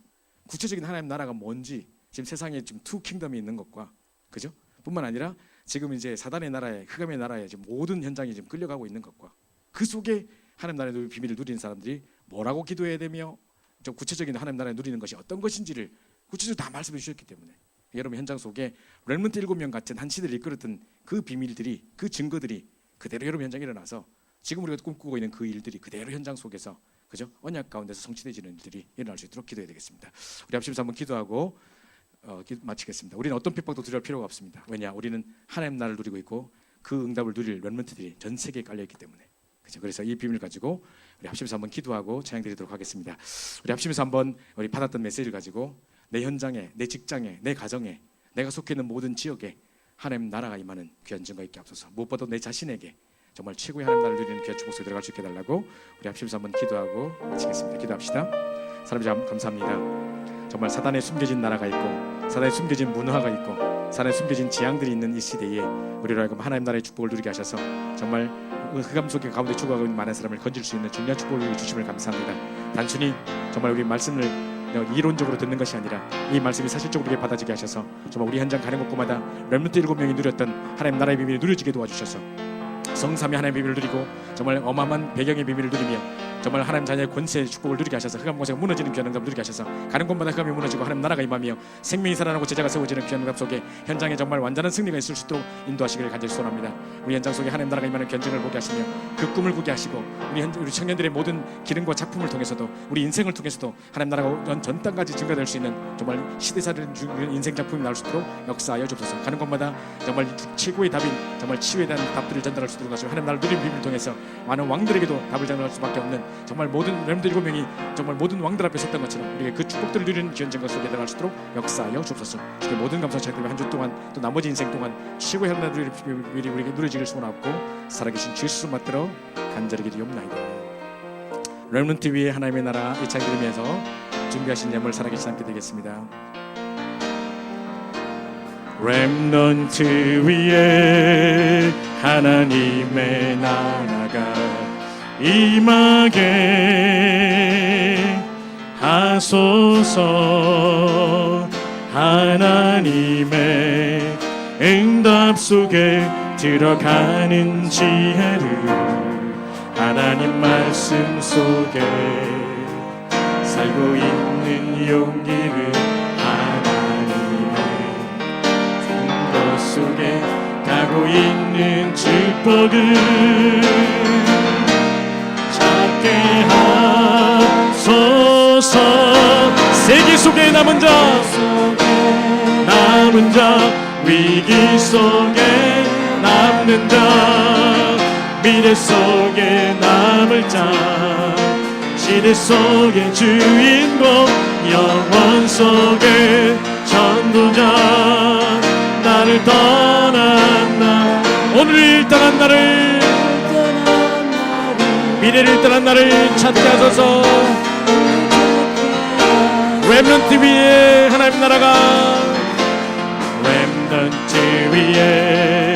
구체적인 하나님 나라가 뭔지, 지금 세상에 지금 투 킹덤이 있는 것과, 그죠? 뿐만 아니라 지금 이제 사단의 나라에, 흑암의 나라에 지금 모든 현장이 지금 끌려가고 있는 것과 그 속에 하나님 나라의 비밀을 누리는 사람들이 뭐라고 기도해야 되며 좀 구체적인 하나님 나라에 누리는 것이 어떤 것인지를 구체적으로 다 말씀해 주셨기 때문에 여러분 현장 속에 렘넌트 7명 같은 한 시대를 이끌었던 그 비밀들이, 그 증거들이 그대로 여러분 현장에 일어나서 지금 우리가 꿈꾸고 있는 그 일들이 그대로 현장 속에서, 그죠? 언약 가운데서 성취되지는 일들이 일어날 수 있도록 기도해야 되겠습니다. 우리 합심해서 한번 기도하고 마치겠습니다. 우리는 어떤 핍박도 두려울 필요가 없습니다. 왜냐? 우리는 하나님 나라를 누리고 있고 그 응답을 누릴 렘넌트들이 전 세계에 깔려있기 때문에, 그죠? 그래서 이 비밀을 가지고 우리 합심해서 한번 기도하고 찬양드리도록 하겠습니다. 우리 합심해서 한번 우리 받았던 메시지를 가지고 내 현장에, 내 직장에, 내 가정에, 내가 속해 있는 모든 지역에 하나님 나라가 임하는 귀한 증거 있게 앞서서 무엇보다 내 자신에게 정말 최고의 하나님 나라를 누리는 귀한 축복에 들어갈 수 있게 해달라고 우리 합심해서 한번 기도하고 마치겠습니다. 기도합시다. 하나님 감사합니다. 정말 사단에 숨겨진 나라가 있고 사단에 숨겨진 문화가 있고 사단에 숨겨진 재앙들이 있는 이 시대에 우리로 하여금 하나님 나라의 축복을 누리게 하셔서 정말 흑암 속에 가운데 죽어가고 있는 많은 사람을 건질 수 있는 중요한 축복을 주심을 감사합니다. 단순히 정말 우리 말씀을 이론적으로 듣는 것이 아니라 이 말씀이 사실적으로 우리에게 받아지게 하셔서 정말 우리 현장 가는 곳마다 렘넌트 7명이 누렸던 하나님 나라의 비밀이 누려지게 도와주셔서 성삼위 하나님의 비밀을 누리고 정말 어마어마한 배경의 비밀을 누리며 정말 하나님 자녀의 권세의 축복을 누리게 하셔서 흑암 권세가 무너지는 귀한 응답을 누리게 하셔서 가는 곳마다 흑암이 무너지고 하나님 나라가 임하며 생명이 살아나고 제자가 세워지는 귀한 응답 속에 현장에 정말 완전한 승리가 있을 수 있도록 인도하시기를 간절히 소원합니다. 우리 현장 속에 하나님 나라가 임하는 견증을 보게 하시며 그 꿈을 꾸게 하시고 우리 청년들의 모든 기능과 작품을 통해서도 우리 인생을 통해서도 하나님 나라가 전 땅까지 증가될 수 있는 정말 시대사를 인생 작품이 나올 수 있도록 역사하여 주옵소서. 가는 곳마다 정말 최고의 답인 정말 치유에 대한 답들을 전달할 수 있도록 하시고 하나님 나라를 누린 비밀을 통해서 많은 왕들에게도 답을 전달할 수밖에 없는 정말 모든 렘들 7명이 정말 모든 왕들 앞에 섰던 것처럼 우리가 그 축복들을 누리는 귀한 증거 속에 들어갈 수 있도록 역사하여 주옵소서. 주께 모든 감사 찬양드리며 한 주 동안 또 나머지 인생 동안 최고의 하나님의 비밀이 우리에게 누려지길 소원하고 살아계신 주 예수 맞들어 간절히 기도옵나이다. 렘넌트 위에 하나님의 나라 이 찬양 들으면서 준비하신 예물 살아계신 함께 되겠습니다. 렘넌트 위에 하나님의 나라가 임하게 하소서. 하나님의 응답 속에 들어가는 지혜를 하나님 말씀 속에 살고 있는 용기를 하나님의 증거 속에 가고 있는 축복을 찾게 하소서. 세기 속에 남은 자 위기 속에 남는 자 미래 속에 남을 자 시대 속의 주인공 영원 속의 전도자 나를 떠난 나 오늘을 떠난 나를 미래를 떠난 나를 찾게 하소서. 렘넌트 위에 하나님 나라가 렘넌트 위에